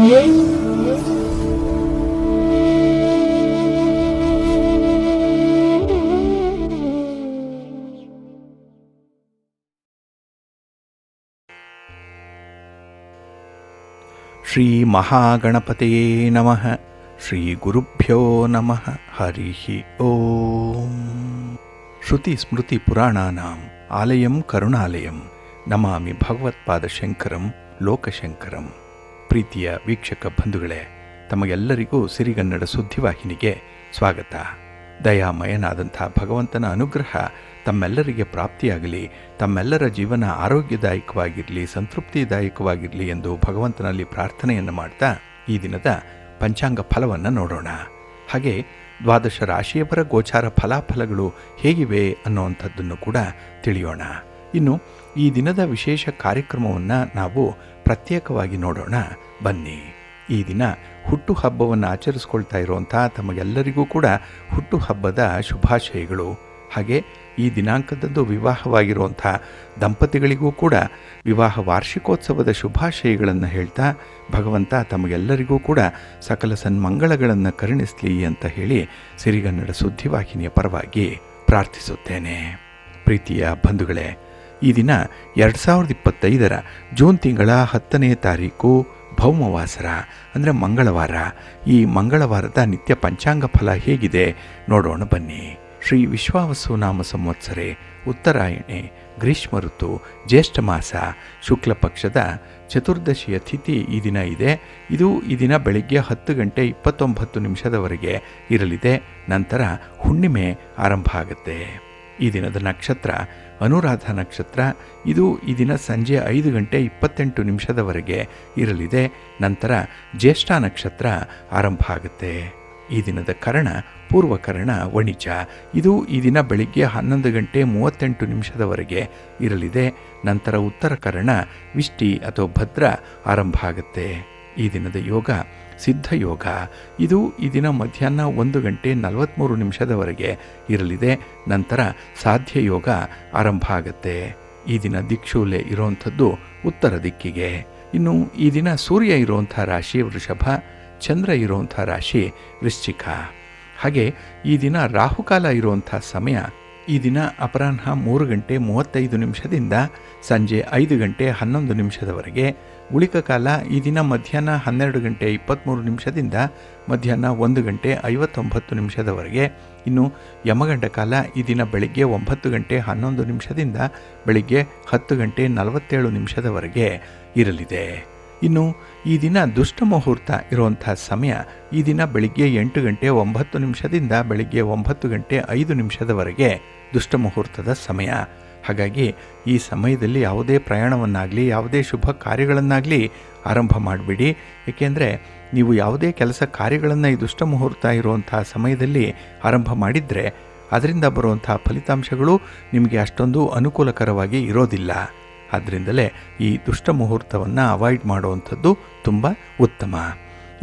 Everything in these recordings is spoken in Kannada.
ಶ್ರೀ ಮಹಾಗಣಪತಯೇ ನಮಃ. ಶ್ರೀ ಗುರುಭ್ಯೋ ನಮಃ. ಹರಿ ಓಂ. ಶ್ರುತಿ ಸ್ಮೃತಿ ಪುರಾಣಾನಾಂ ಆಲಯಂ ಕರುಣಾಲಯಂ ನಮಾಮಿ ಭಗವತ್ಪಾದಶಂಕರಂ ಲೋಕಶಂಕರಂ. ಪ್ರೀತಿಯ ವೀಕ್ಷಕ ಬಂಧುಗಳೇ, ತಮಗೆಲ್ಲರಿಗೂ ಸಿರಿಗನ್ನಡ ಸುದ್ದಿವಾಹಿನಿಗೆ ಸ್ವಾಗತ. ದಯಾಮಯನಾದಂಥ ಭಗವಂತನ ಅನುಗ್ರಹ ತಮ್ಮೆಲ್ಲರಿಗೆ ಪ್ರಾಪ್ತಿಯಾಗಲಿ, ತಮ್ಮೆಲ್ಲರ ಜೀವನ ಆರೋಗ್ಯದಾಯಕವಾಗಿರಲಿ, ಸಂತೃಪ್ತಿದಾಯಕವಾಗಿರಲಿ ಎಂದು ಭಗವಂತನಲ್ಲಿ ಪ್ರಾರ್ಥನೆಯನ್ನು ಮಾಡ್ತಾ ಈ ದಿನದ ಪಂಚಾಂಗ ಫಲವನ್ನು ನೋಡೋಣ. ಹಾಗೆ ದ್ವಾದಶ ರಾಶಿಯವರ ಗೋಚಾರ ಫಲಾಫಲಗಳು ಹೇಗಿವೆ ಅನ್ನುವಂಥದ್ದನ್ನು ಕೂಡ ತಿಳಿಯೋಣ. ಇನ್ನು ಈ ದಿನದ ವಿಶೇಷ ಕಾರ್ಯಕ್ರಮವನ್ನು ನಾವು ಪ್ರತ್ಯೇಕವಾಗಿ ನೋಡೋಣ ಬನ್ನಿ. ಈ ದಿನ ಹುಟ್ಟುಹಬ್ಬವನ್ನು ಆಚರಿಸ್ಕೊಳ್ತಾ ಇರುವಂಥ ತಮಗೆಲ್ಲರಿಗೂ ಕೂಡ ಹುಟ್ಟುಹಬ್ಬದ ಶುಭಾಶಯಗಳು. ಹಾಗೆ ಈ ದಿನಾಂಕದಂದು ವಿವಾಹವಾಗಿರುವಂಥ ದಂಪತಿಗಳಿಗೂ ಕೂಡ ವಿವಾಹ ವಾರ್ಷಿಕೋತ್ಸವದ ಶುಭಾಶಯಗಳನ್ನು ಹೇಳ್ತಾ ಭಗವಂತ ತಮಗೆಲ್ಲರಿಗೂ ಕೂಡ ಸಕಲ ಸನ್ಮಂಗಳಗಳನ್ನು ಕರುಣಿಸಲಿ ಅಂತ ಹೇಳಿ ಸಿರಿಗನ್ನಡ ಸುದ್ದಿವಾಹಿನಿಯ ಪರವಾಗಿ ಪ್ರಾರ್ಥಿಸುತ್ತೇನೆ. ಪ್ರೀತಿಯ ಬಂಧುಗಳೇ, ಈ ದಿನ 2025 ಜೂನ್ ತಿಂಗಳ 10ನೇ ತಾರೀಕು ಭೌಮವಾಸರ ಅಂದರೆ ಮಂಗಳವಾರ. ಈ ಮಂಗಳವಾರದ ನಿತ್ಯ ಪಂಚಾಂಗ ಫಲ ಹೇಗಿದೆ ನೋಡೋಣ ಬನ್ನಿ. ಶ್ರೀ ವಿಶ್ವಾವಸು ನಾಮ ಸಂವತ್ಸರೆ ಉತ್ತರಾಯಣೆ ಗ್ರೀಷ್ಮ ಋತು ಜ್ಯೇಷ್ಠ ಮಾಸ ಶುಕ್ಲ ಪಕ್ಷದ ಚತುರ್ದಶಿಯ ತಿಥಿ ಈ ದಿನ ಇದೆ. ಇದು ಈ ದಿನ ಬೆಳಗ್ಗೆ 10 ಗಂಟೆ 29 ನಿಮಿಷದವರೆಗೆ ಇರಲಿದೆ. ನಂತರ ಹುಣ್ಣಿಮೆ ಆರಂಭ ಆಗುತ್ತೆ. ಈ ದಿನದ ನಕ್ಷತ್ರ ಅನುರಾಧ ನಕ್ಷತ್ರ. ಇದು ಈ ದಿನ ಸಂಜೆ 5 ಗಂಟೆ 28 ನಿಮಿಷದವರೆಗೆ ಇರಲಿದೆ. ನಂತರ ಜ್ಯೇಷ್ಠ ನಕ್ಷತ್ರ ಆರಂಭ ಆಗುತ್ತೆ. ಈ ದಿನದ ಕರ್ಣ ಪೂರ್ವಕರ್ಣ ವಣಿಜ. ಇದು ಈ ದಿನ ಬೆಳಿಗ್ಗೆ 11 ಗಂಟೆ 38 ನಿಮಿಷದವರೆಗೆ ಇರಲಿದೆ. ನಂತರ ಉತ್ತರ ಕರ್ಣ ವಿಷ್ಟಿ ಅಥವಾ ಭದ್ರ ಆರಂಭ ಆಗುತ್ತೆ. ಈ ದಿನದ ಯೋಗ ಸಿದ್ಧಯೋಗ. ಇದು ಈ ದಿನ ಮಧ್ಯಾಹ್ನ 1 ಗಂಟೆ 43 ನಿಮಿಷದವರೆಗೆ ಇರಲಿದೆ. ನಂತರ ಸಾಧ್ಯ ಯೋಗ ಆರಂಭ ಆಗುತ್ತೆ. ಈ ದಿನ ದಿಕ್ಷೂಲೆ ಇರುವಂಥದ್ದು ಉತ್ತರ ದಿಕ್ಕಿಗೆ. ಇನ್ನು ಈ ದಿನ ಸೂರ್ಯ ಇರುವಂಥ ರಾಶಿ ವೃಷಭ, ಚಂದ್ರ ಇರುವಂಥ ರಾಶಿ ವೃಶ್ಚಿಕ. ಹಾಗೆ ಈ ದಿನ ರಾಹುಕಾಲ ಇರುವಂಥ ಸಮಯ ಈ ದಿನ ಅಪರಾಹ್ನ 3 ಗಂಟೆ 35 ನಿಮಿಷದಿಂದ ಸಂಜೆ 5 ಗಂಟೆ 11 ನಿಮಿಷದವರೆಗೆ. ಉಳಿಕ ಕಾಲ ಈ ದಿನ ಮಧ್ಯಾಹ್ನ 12 ಗಂಟೆ 23 ನಿಮಿಷದಿಂದ ಮಧ್ಯಾಹ್ನ 1 ಗಂಟೆ 59 ನಿಮಿಷದವರೆಗೆ. ಇನ್ನು ಯಮಗಂಡ ಕಾಲ ಈ ದಿನ ಬೆಳಿಗ್ಗೆ 9 ಗಂಟೆ 11 ನಿಮಿಷದಿಂದ ಬೆಳಿಗ್ಗೆ 10 ಗಂಟೆ 47 ನಿಮಿಷದವರೆಗೆ ಇರಲಿದೆ. ಇನ್ನು ಈ ದಿನ ದುಷ್ಟ ಮುಹೂರ್ತ ಇರುವಂಥ ಸಮಯ ಈ ದಿನ ಬೆಳಿಗ್ಗೆ 8 ಗಂಟೆ 9 ನಿಮಿಷದಿಂದ ಬೆಳಿಗ್ಗೆ 9 ಗಂಟೆ 5 ನಿಮಿಷದವರೆಗೆ ದುಷ್ಟ ಮುಹೂರ್ತದ ಸಮಯ. ಹಾಗಾಗಿ ಈ ಸಮಯದಲ್ಲಿ ಯಾವುದೇ ಪ್ರಯಾಣವನ್ನಾಗಲಿ ಯಾವುದೇ ಶುಭ ಕಾರ್ಯಗಳನ್ನಾಗಲಿ ಆರಂಭ ಮಾಡಿಬಿಡಿ. ಏಕೆಂದರೆ ನೀವು ಯಾವುದೇ ಕೆಲಸ ಕಾರ್ಯಗಳನ್ನು ಈ ದುಷ್ಟ ಮುಹೂರ್ತ ಇರುವಂಥ ಸಮಯದಲ್ಲಿ ಆರಂಭ ಮಾಡಿದರೆ ಅದರಿಂದ ಬರುವಂಥ ಫಲಿತಾಂಶಗಳು ನಿಮಗೆ ಅಷ್ಟೊಂದು ಅನುಕೂಲಕರವಾಗಿ ಇರೋದಿಲ್ಲ. ಆದ್ದರಿಂದಲೇ ಈ ದುಷ್ಟ ಮುಹೂರ್ತವನ್ನು ಅವಾಯ್ಡ್ ಮಾಡುವಂಥದ್ದು ತುಂಬ ಉತ್ತಮ.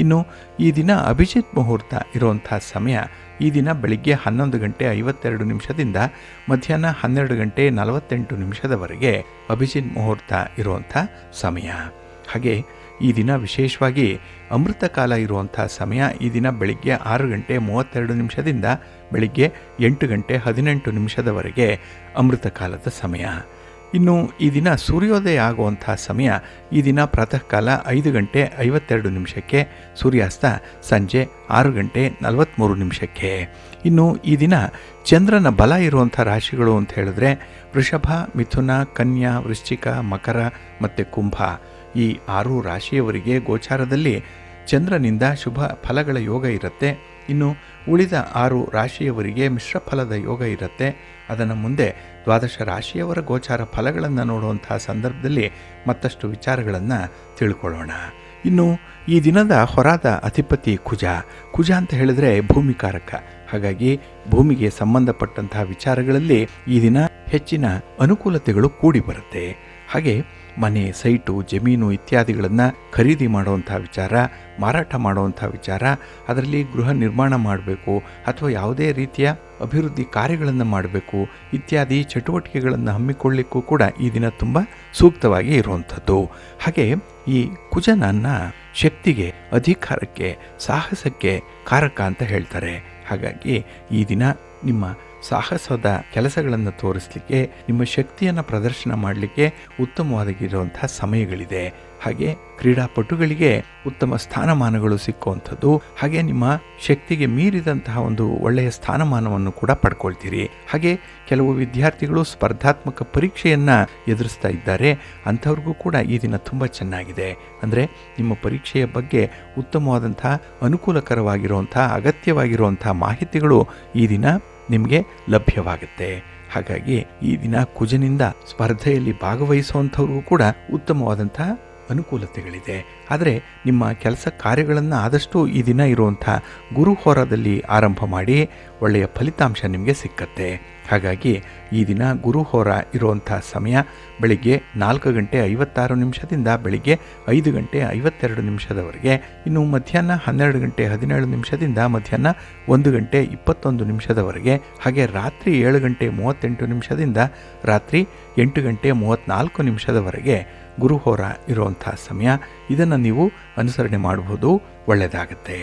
ಇನ್ನು ಈ ದಿನ ಅಭಿಜಿತ್ ಮುಹೂರ್ತ ಇರುವಂಥ ಸಮಯ ಈ ದಿನ ಬೆಳಿಗ್ಗೆ 11 ಗಂಟೆ 52 ನಿಮಿಷದಿಂದ ಮಧ್ಯಾಹ್ನ 12 ಗಂಟೆ 48 ನಿಮಿಷದವರೆಗೆ ಅಭಿಜಿತ್ ಮುಹೂರ್ತ ಇರುವಂಥ ಸಮಯ. ಹಾಗೆ ಈ ದಿನ ವಿಶೇಷವಾಗಿ ಅಮೃತ ಕಾಲ ಇರುವಂಥ ಸಮಯ ಈ ದಿನ ಬೆಳಿಗ್ಗೆ 6 ಗಂಟೆ 32 ನಿಮಿಷದಿಂದ ಬೆಳಿಗ್ಗೆ 8 ಗಂಟೆ 18 ನಿಮಿಷದವರೆಗೆ ಅಮೃತ ಕಾಲದ ಸಮಯ. ಇನ್ನು ಈ ದಿನ ಸೂರ್ಯೋದಯ ಆಗುವಂಥ ಸಮಯ ಈ ದಿನ ಪ್ರಾತಃ ಕಾಲ 5 ಗಂಟೆ 52 ನಿಮಿಷಕ್ಕೆ, ಸೂರ್ಯಾಸ್ತ ಸಂಜೆ 6 ಗಂಟೆ 43 ನಿಮಿಷಕ್ಕೆ. ಇನ್ನು ಈ ದಿನ ಚಂದ್ರನ ಬಲ ಇರುವಂಥ ರಾಶಿಗಳು ಅಂತ ಹೇಳಿದ್ರೆ ವೃಷಭ, ಮಿಥುನ, ಕನ್ಯಾ, ವೃಶ್ಚಿಕ, ಮಕರ ಮತ್ತು ಕುಂಭ. ಈ 6 ರಾಶಿಯವರಿಗೆ ಗೋಚಾರದಲ್ಲಿ ಚಂದ್ರನಿಂದ ಶುಭ ಫಲಗಳ ಯೋಗ ಇರುತ್ತೆ. ಇನ್ನು ಉಳಿದ 6 ರಾಶಿಯವರಿಗೆ ಮಿಶ್ರ ಫಲದ ಯೋಗ ಇರುತ್ತೆ. ಅದನ್ನು ಮುಂದೆ ದ್ವಾದಶ ರಾಶಿಯವರ ಗೋಚಾರ ಫಲಗಳನ್ನು ನೋಡುವಂಥ ಸಂದರ್ಭದಲ್ಲಿ ಮತ್ತಷ್ಟು ವಿಚಾರಗಳನ್ನು ತಿಳ್ಕೊಳ್ಳೋಣ. ಇನ್ನು ಈ ದಿನದ ಹೊರಾದ ಅಧಿಪತಿ ಕುಜ. ಕುಜ ಅಂತ ಹೇಳಿದ್ರೆ ಭೂಮಿಕಾರಕ. ಹಾಗಾಗಿ ಭೂಮಿಗೆ ಸಂಬಂಧಪಟ್ಟಂತಹ ವಿಚಾರಗಳಲ್ಲಿ ಈ ದಿನ ಹೆಚ್ಚಿನ ಅನುಕೂಲತೆಗಳು ಕೂಡಿ ಬರುತ್ತೆ. ಹಾಗೆ ಮನೆ, ಸೈಟು, ಜಮೀನು ಇತ್ಯಾದಿಗಳನ್ನು ಖರೀದಿ ಮಾಡುವಂಥ ವಿಚಾರ, ಮಾರಾಟ ಮಾಡುವಂಥ ವಿಚಾರ, ಅದರಲ್ಲಿ ಗೃಹ ನಿರ್ಮಾಣ ಮಾಡಬೇಕು ಅಥವಾ ಯಾವುದೇ ರೀತಿಯ ಅಭಿವೃದ್ಧಿ ಕಾರ್ಯಗಳನ್ನು ಮಾಡಬೇಕು ಇತ್ಯಾದಿ ಚಟುವಟಿಕೆಗಳನ್ನು ಹಮ್ಮಿಕೊಳ್ಳಿಕ್ಕೂ ಕೂಡ ಈ ದಿನ ತುಂಬ ಸೂಕ್ತವಾಗಿ ಇರುವಂಥದ್ದು. ಹಾಗೆ ಈ ಕುಜನನ್ನ ಶಕ್ತಿಗೆ, ಅಧಿಕಾರಕ್ಕೆ, ಸಾಹಸಕ್ಕೆ ಕಾರಕ ಅಂತ ಹೇಳ್ತಾರೆ. ಹಾಗಾಗಿ ಈ ದಿನ ನಿಮ್ಮ ಸಾಹಸದ ಕೆಲಸಗಳನ್ನು ತೋರಿಸಲಿಕ್ಕೆ, ನಿಮ್ಮ ಶಕ್ತಿಯನ್ನು ಪ್ರದರ್ಶನ ಮಾಡಲಿಕ್ಕೆ ಉತ್ತಮವಾಗಿರುವಂಥ ಸಮಯಗಳಿದೆ. ಹಾಗೆ ಕ್ರೀಡಾಪಟುಗಳಿಗೆ ಉತ್ತಮ ಸ್ಥಾನಮಾನಗಳು ಸಿಕ್ಕುವಂಥದ್ದು, ಹಾಗೆ ನಿಮ್ಮ ಶಕ್ತಿಗೆ ಮೀರಿದಂತಹ ಒಂದು ಒಳ್ಳೆಯ ಸ್ಥಾನಮಾನವನ್ನು ಕೂಡ ಪಡ್ಕೊಳ್ತೀರಿ. ಹಾಗೆ ಕೆಲವು ವಿದ್ಯಾರ್ಥಿಗಳು ಸ್ಪರ್ಧಾತ್ಮಕ ಪರೀಕ್ಷೆಯನ್ನು ಎದುರಿಸ್ತಾ ಇದ್ದಾರೆ, ಅಂಥವ್ರಿಗೂ ಕೂಡ ಈ ದಿನ ತುಂಬ ಚೆನ್ನಾಗಿದೆ. ಅಂದರೆ ನಿಮ್ಮ ಪರೀಕ್ಷೆಯ ಬಗ್ಗೆ ಉತ್ತಮವಾದಂಥ, ಅನುಕೂಲಕರವಾಗಿರುವಂಥ, ಅಗತ್ಯವಾಗಿರುವಂಥ ಮಾಹಿತಿಗಳು ಈ ದಿನ ನಿಮಗೆ ಲಭ್ಯವಾಗುತ್ತೆ. ಹಾಗಾಗಿ ಈ ದಿನ ಕುಜನಿಂದ ಸ್ಪರ್ಧೆಯಲ್ಲಿ ಭಾಗವಹಿಸುವಂಥವ್ರಿಗೂ ಕೂಡ ಉತ್ತಮವಾದಂಥ ಅನುಕೂಲತೆಗಳಿದೆ. ಆದರೆ ನಿಮ್ಮ ಕೆಲಸ ಕಾರ್ಯಗಳನ್ನು ಆದಷ್ಟು ಈ ದಿನ ಇರುವಂಥ ಗುರುಹೋರದಲ್ಲಿ ಆರಂಭ ಮಾಡಿ ಒಳ್ಳೆಯ ಫಲಿತಾಂಶ ನಿಮಗೆ ಸಿಕ್ಕತ್ತೆ. ಹಾಗಾಗಿ ಈ ದಿನ ಗುರುಹೋರ ಇರುವಂಥ ಸಮಯ ಬೆಳಿಗ್ಗೆ 4:56 ಬೆಳಿಗ್ಗೆ 5:52 ಇನ್ನು ಮಧ್ಯಾಹ್ನ 12:17 ಮಧ್ಯಾಹ್ನ 1:21 ಹಾಗೆ ರಾತ್ರಿ 7:38 ರಾತ್ರಿ 8:34 ಗುರುಹೋರ ಇರುವಂಥ ಸಮಯ. ಇದನ್ನು ನೀವು ಅನುಸರಣೆ ಮಾಡಬಹುದು, ಒಳ್ಳೆಯದಾಗತ್ತೆ.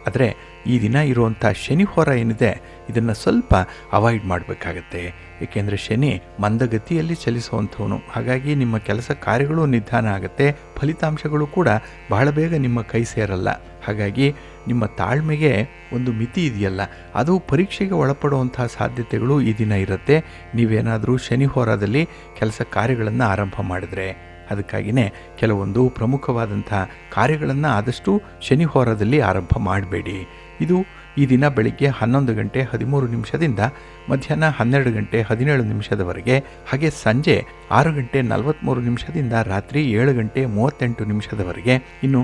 ಆದರೆ ಈ ದಿನ ಇರುವಂಥ ಶನಿಹೋರ ಏನಿದೆ ಇದನ್ನು ಸ್ವಲ್ಪ ಅವಾಯ್ಡ್ ಮಾಡಬೇಕಾಗತ್ತೆ. ಏಕೆಂದರೆ ಶನಿ ಮಂದಗತಿಯಲ್ಲಿ ಚಲಿಸುವಂಥವನು. ಹಾಗಾಗಿ ನಿಮ್ಮ ಕೆಲಸ ಕಾರ್ಯಗಳು ನಿಧಾನ ಆಗುತ್ತೆ, ಫಲಿತಾಂಶಗಳು ಕೂಡ ಬಹಳ ಬೇಗ ನಿಮ್ಮ ಕೈ ಸೇರಲ್ಲ. ಹಾಗಾಗಿ ನಿಮ್ಮ ತಾಳ್ಮೆಗೆ ಒಂದು ಮಿತಿ ಇದೆಯಲ್ಲ, ಅದು ಪರೀಕ್ಷೆಗೆ ಒಳಪಡುವಂತಹ ಸಾಧ್ಯತೆಗಳು ಈ ದಿನ ಇರುತ್ತೆ. ನೀವೇನಾದರೂ ಶನಿಹೋರದಲ್ಲಿ ಕೆಲಸ ಕಾರ್ಯಗಳನ್ನು ಆರಂಭ ಮಾಡಿದ್ರೆ. ಅದಕ್ಕಾಗಿಯೇ ಕೆಲವೊಂದು ಪ್ರಮುಖವಾದಂಥ ಕಾರ್ಯಗಳನ್ನು ಆದಷ್ಟು ಶನಿಹೋರದಲ್ಲಿ ಆರಂಭ ಮಾಡಬೇಡಿ. ಇದು ಈ ದಿನ ಬೆಳಿಗ್ಗೆ 11:13 ಮಧ್ಯಾಹ್ನ 12:17 ಹಾಗೆ ಸಂಜೆ 6:43 ರಾತ್ರಿ 7:38 ಇನ್ನು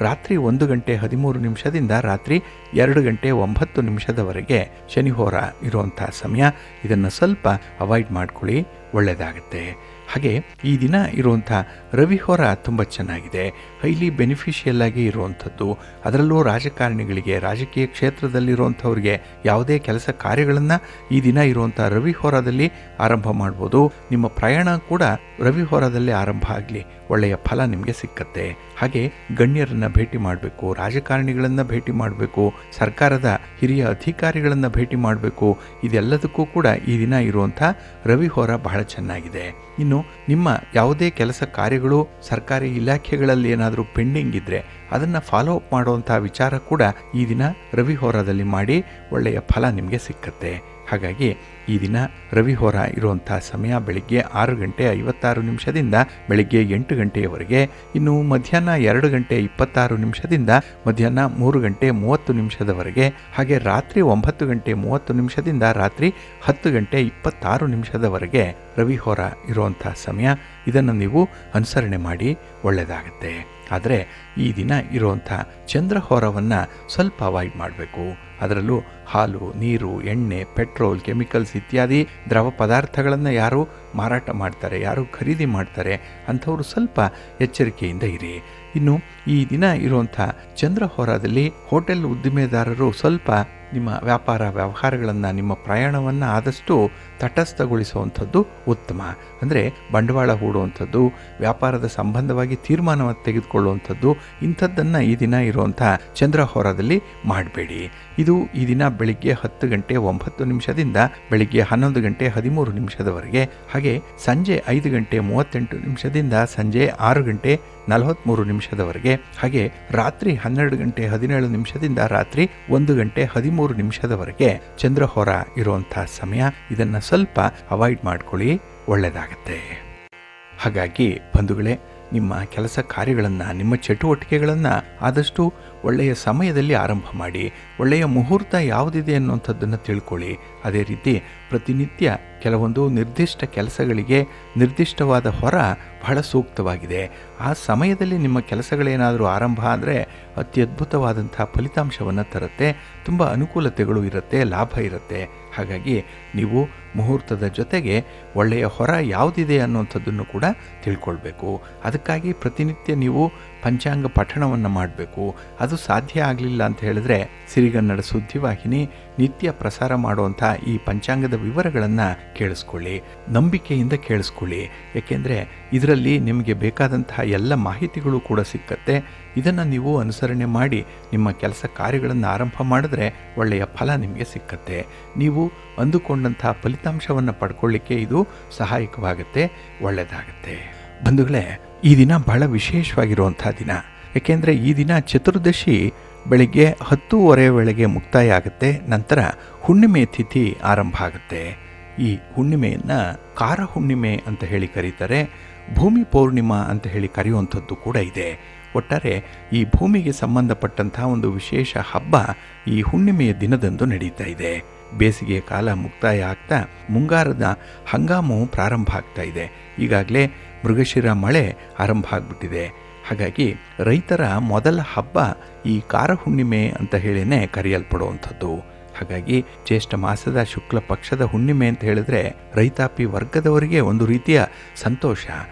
ರಾತ್ರಿ 1:13 ರಾತ್ರಿ 2:09 ಶನಿಹೋರ ಇರುವಂಥ ಸಮಯ. ಇದನ್ನು ಸ್ವಲ್ಪ ಅವಾಯ್ಡ್ ಮಾಡ್ಕೊಳ್ಳಿ, ಒಳ್ಳೆಯದಾಗುತ್ತೆ. ಹಾಗೆ ಈ ದಿನ ಇರುವಂಥ ರವಿಹೋರ ತುಂಬ ಚೆನ್ನಾಗಿದೆ, ಹೈಲಿ ಬೆನಿಫಿಷಿಯಲ್ ಆಗಿ ಇರುವಂಥದ್ದು. ಅದರಲ್ಲೂ ರಾಜಕಾರಣಿಗಳಿಗೆ, ರಾಜಕೀಯ ಕ್ಷೇತ್ರದಲ್ಲಿರುವಂಥವ್ರಿಗೆ ಯಾವುದೇ ಕೆಲಸ ಕಾರ್ಯಗಳನ್ನು ಈ ದಿನ ಇರುವಂಥ ರವಿಹೋರದಲ್ಲಿ ಆರಂಭ ಮಾಡ್ಬೋದು. ನಿಮ್ಮ ಪ್ರಯಾಣ ಕೂಡ ರವಿಹೋರದಲ್ಲೇ ಆರಂಭ ಆಗಲಿ, ಒಳ್ಳೆಯ ಫಲ ನಿಮಗೆ ಸಿಕ್ಕತ್ತೆ. ಹಾಗೆ ಗಣ್ಯರನ್ನು ಭೇಟಿ ಮಾಡಬೇಕು, ರಾಜಕಾರಣಿಗಳನ್ನು ಭೇಟಿ ಮಾಡಬೇಕು, ಸರ್ಕಾರದ ಹಿರಿಯ ಅಧಿಕಾರಿಗಳನ್ನು ಭೇಟಿ ಮಾಡಬೇಕು. ಇದೆಲ್ಲದಕ್ಕೂ ಕೂಡ ಈ ದಿನ ಇರುವಂಥ ರವಿಹೋರ ಬಹಳ ಚೆನ್ನಾಗಿದೆ. ಇನ್ನು ನಿಮ್ಮ ಯಾವುದೇ ಕೆಲಸ ಕಾರ್ಯಗಳು ಸರ್ಕಾರಿ ಇಲಾಖೆಗಳಲ್ಲಿ ಏನಾದರೂ ಪೆಂಡಿಂಗ್ ಇದ್ದರೆ ಅದನ್ನು ಫಾಲೋ ಅಪ್ ಮಾಡುವಂಥ ವಿಚಾರ ಕೂಡ ಈ ದಿನ ರವಿಹೋರದಲ್ಲಿ ಮಾಡಿ ಒಳ್ಳೆಯ ಫಲ ನಿಮಗೆ ಸಿಕ್ಕತ್ತೆ. ಹಾಗಾಗಿ ಈ ದಿನ ರವಿಹೋರ ಇರುವಂಥ ಸಮಯ ಬೆಳಿಗ್ಗೆ 6:56 ಬೆಳಿಗ್ಗೆ 8 ಇನ್ನು ಮಧ್ಯಾಹ್ನ 2:26 ಮಧ್ಯಾಹ್ನ 3:30 ಹಾಗೆ ರಾತ್ರಿ 9:30 ರಾತ್ರಿ 10:26 ರವಿಹೋರ ಇರುವಂಥ ಸಮಯ. ಇದನ್ನು ನೀವು ಅನುಸರಣೆ ಮಾಡಿ, ಒಳ್ಳೆಯದಾಗತ್ತೆ. ಆದರೆ ಈ ದಿನ ಇರುವಂಥ ಚಂದ್ರಹೋರವನ್ನು ಸ್ವಲ್ಪ ಅವಾಯ್ಡ್ ಮಾಡಬೇಕು. ಅದರಲ್ಲೂ ಹಾಲು, ನೀರು, ಎಣ್ಣೆ, ಪೆಟ್ರೋಲ್, ಕೆಮಿಕಲ್ಸ್ ಇತ್ಯಾದಿ ದ್ರವ ಪದಾರ್ಥಗಳನ್ನು ಯಾರು ಮಾರಾಟ ಮಾಡ್ತಾರೆ, ಯಾರು ಖರೀದಿ ಮಾಡ್ತಾರೆ ಅಂಥವರು ಸ್ವಲ್ಪ ಎಚ್ಚರಿಕೆಯಿಂದ ಇರಿ. ಇನ್ನು ಈ ದಿನ ಇರುವಂಥ ಚಂದ್ರಹೋರದಲ್ಲಿ ಹೋಟೆಲ್ ಉದ್ದಿಮೆದಾರರು ಸ್ವಲ್ಪ ನಿಮ್ಮ ವ್ಯಾಪಾರ ವ್ಯವಹಾರಗಳನ್ನು, ನಿಮ್ಮ ಪ್ರಯಾಣವನ್ನು ಆದಷ್ಟು ತಟಸ್ಥಗೊಳಿಸುವಂಥದ್ದು ಉತ್ತಮ. ಅಂದರೆ ಬಂಡವಾಳ ಹೂಡುವಂಥದ್ದು, ವ್ಯಾಪಾರದ ಸಂಬಂಧವಾಗಿ ತೀರ್ಮಾನವನ್ನು ತೆಗೆದುಕೊಳ್ಳುವಂಥದ್ದು, ಇಂಥದ್ದನ್ನು ಈ ದಿನ ಇರುವಂಥ ಚಂದ್ರಹೋರದಲ್ಲಿ ಮಾಡಬೇಡಿ. ಇದು ಈ ದಿನ ಬೆಳಿಗ್ಗೆ 10:09 ಬೆಳಿಗ್ಗೆ 11:13 ಹಾಗೆ ಸಂಜೆ 5:38 ಸಂಜೆ 6:43 ಹಾಗೆ ರಾತ್ರಿ 12:17 ರಾತ್ರಿ 1:13 ಚಂದ್ರಹೋರ ಇರುವಂಥ ಸಮಯ. ಇದನ್ನು ಸ್ವಲ್ಪ ಅವಾಯ್ಡ್ ಮಾಡ್ಕೊಳ್ಳಿ, ಒಳ್ಳೆಯದಾಗತ್ತೆ. ಹಾಗಾಗಿ ಬಂಧುಗಳೇ, ನಿಮ್ಮ ಕೆಲಸ ಕಾರ್ಯಗಳನ್ನು, ನಿಮ್ಮ ಚಟುವಟಿಕೆಗಳನ್ನು ಆದಷ್ಟು ಒಳ್ಳೆಯ ಸಮಯದಲ್ಲಿ ಆರಂಭ ಮಾಡಿ. ಒಳ್ಳೆಯ ಮುಹೂರ್ತ ಯಾವುದಿದೆ ಅನ್ನುವಂಥದ್ದನ್ನು ತಿಳ್ಕೊಳ್ಳಿ. ಅದೇ ರೀತಿ ಪ್ರತಿನಿತ್ಯ ಕೆಲವೊಂದು ನಿರ್ದಿಷ್ಟ ಕೆಲಸಗಳಿಗೆ ನಿರ್ದಿಷ್ಟವಾದ ಹೊರ ಬಹಳ ಸೂಕ್ತವಾಗಿದೆ. ಆ ಸಮಯದಲ್ಲಿ ನಿಮ್ಮ ಕೆಲಸಗಳೇನಾದರೂ ಆರಂಭ ಆದರೆ ಅತ್ಯದ್ಭುತವಾದಂಥ ಫಲಿತಾಂಶವನ್ನು ತರುತ್ತೆ. ತುಂಬ ಅನುಕೂಲತೆಗಳು ಇರುತ್ತೆ, ಲಾಭ ಇರುತ್ತೆ. ಹಾಗಾಗಿ ನೀವು ಮುಹೂರ್ತದ ಜೊತೆಗೆ ಒಳ್ಳೆಯ ಹೊರ ಯಾವುದಿದೆ ಅನ್ನುವಂಥದ್ದನ್ನು ಕೂಡ ತಿಳ್ಕೊಳ್ಬೇಕು. ಅದಕ್ಕಾಗಿ ಪ್ರತಿನಿತ್ಯ ನೀವು ಪಂಚಾಂಗ ಪಠಣವನ್ನು ಮಾಡಬೇಕು. ಅದು ಸಾಧ್ಯ ಆಗಲಿಲ್ಲ ಅಂತ ಹೇಳಿದ್ರೆ ಸಿರಿಗನ್ನಡ ಸುದ್ದಿವಾಹಿನಿ ನಿತ್ಯ ಪ್ರಸಾರ ಮಾಡುವಂಥ ಈ ಪಂಚಾಂಗದ ವಿವರಗಳನ್ನು ಕೇಳಿಸ್ಕೊಳ್ಳಿ, ನಂಬಿಕೆಯಿಂದ ಕೇಳಿಸ್ಕೊಳ್ಳಿ. ಏಕೆಂದರೆ ಇದರಲ್ಲಿ ನಿಮಗೆ ಬೇಕಾದಂತಹ ಎಲ್ಲ ಮಾಹಿತಿಗಳು ಕೂಡ ಸಿಕ್ಕತ್ತೆ. ಇದನ್ನು ನೀವು ಅನುಸರಣೆ ಮಾಡಿ ನಿಮ್ಮ ಕೆಲಸ ಕಾರ್ಯಗಳನ್ನು ಆರಂಭ ಮಾಡಿದ್ರೆ ಒಳ್ಳೆಯ ಫಲ ನಿಮಗೆ ಸಿಕ್ಕತ್ತೆ. ನೀವು ಅಂದುಕೊಂಡಂಥ ಫಲಿತಾಂಶವನ್ನು ಪಡ್ಕೊಳ್ಳಿಕ್ಕೆ ಇದು ಸಹಾಯಕವಾಗುತ್ತೆ, ಒಳ್ಳೆಯದಾಗುತ್ತೆ. ಬಂಧುಗಳೇ, ಈ ದಿನ ಬಹಳ ವಿಶೇಷವಾಗಿರುವಂಥ ದಿನ. ಏಕೆಂದರೆ ಈ ದಿನ ಚತುರ್ದಶಿ ಬೆಳಿಗ್ಗೆ 10:30 ವೇಳೆಗೆ ಮುಕ್ತಾಯ ಆಗುತ್ತೆ. ನಂತರ ಹುಣ್ಣಿಮೆ ತಿಥಿ ಆರಂಭ ಆಗುತ್ತೆ. ಈ ಹುಣ್ಣಿಮೆಯನ್ನು ಕಾರ ಹುಣ್ಣಿಮೆ ಅಂತ ಹೇಳಿ ಕರೀತಾರೆ. ಭೂಮಿ ಪೌರ್ಣಿಮಾ ಅಂತ ಹೇಳಿ ಕರೆಯುವಂಥದ್ದು ಕೂಡ ಇದೆ. ಒಟ್ಟಾರೆ ಈ ಭೂಮಿಗೆ ಸಂಬಂಧಪಟ್ಟಂತಹ ಒಂದು ವಿಶೇಷ ಹಬ್ಬ ಈ ಹುಣ್ಣಿಮೆಯ ದಿನದಂದು ನಡೀತಾ ಇದೆ. ಬೇಸಿಗೆ ಕಾಲ ಮುಕ್ತಾಯ ಆಗ್ತಾ ಮುಂಗಾರದ ಹಂಗಾಮು ಪ್ರಾರಂಭ ಆಗ್ತಾ ಇದೆ. ಈಗಾಗಲೇ ಮೃಗಶಿರ ಮಳೆ ಆರಂಭ ಆಗಿಬಿಟ್ಟಿದೆ. ಹಾಗಾಗಿ ರೈತರ ಮೊದಲ ಹಬ್ಬ ಈ ಕಾರ ಹುಣ್ಣಿಮೆ ಅಂತ ಹೇಳಿನೇ ಕರೆಯಲ್ಪಡುವಂಥದ್ದು. ಹಾಗಾಗಿ ಜ್ಯೇಷ್ಠ ಮಾಸದ ಶುಕ್ಲ ಪಕ್ಷದ ಹುಣ್ಣಿಮೆ ಅಂತ ಹೇಳಿದ್ರೆ ರೈತಾಪಿ ವರ್ಗದವರಿಗೆ ಒಂದು ರೀತಿಯ ಸಂತೋಷ,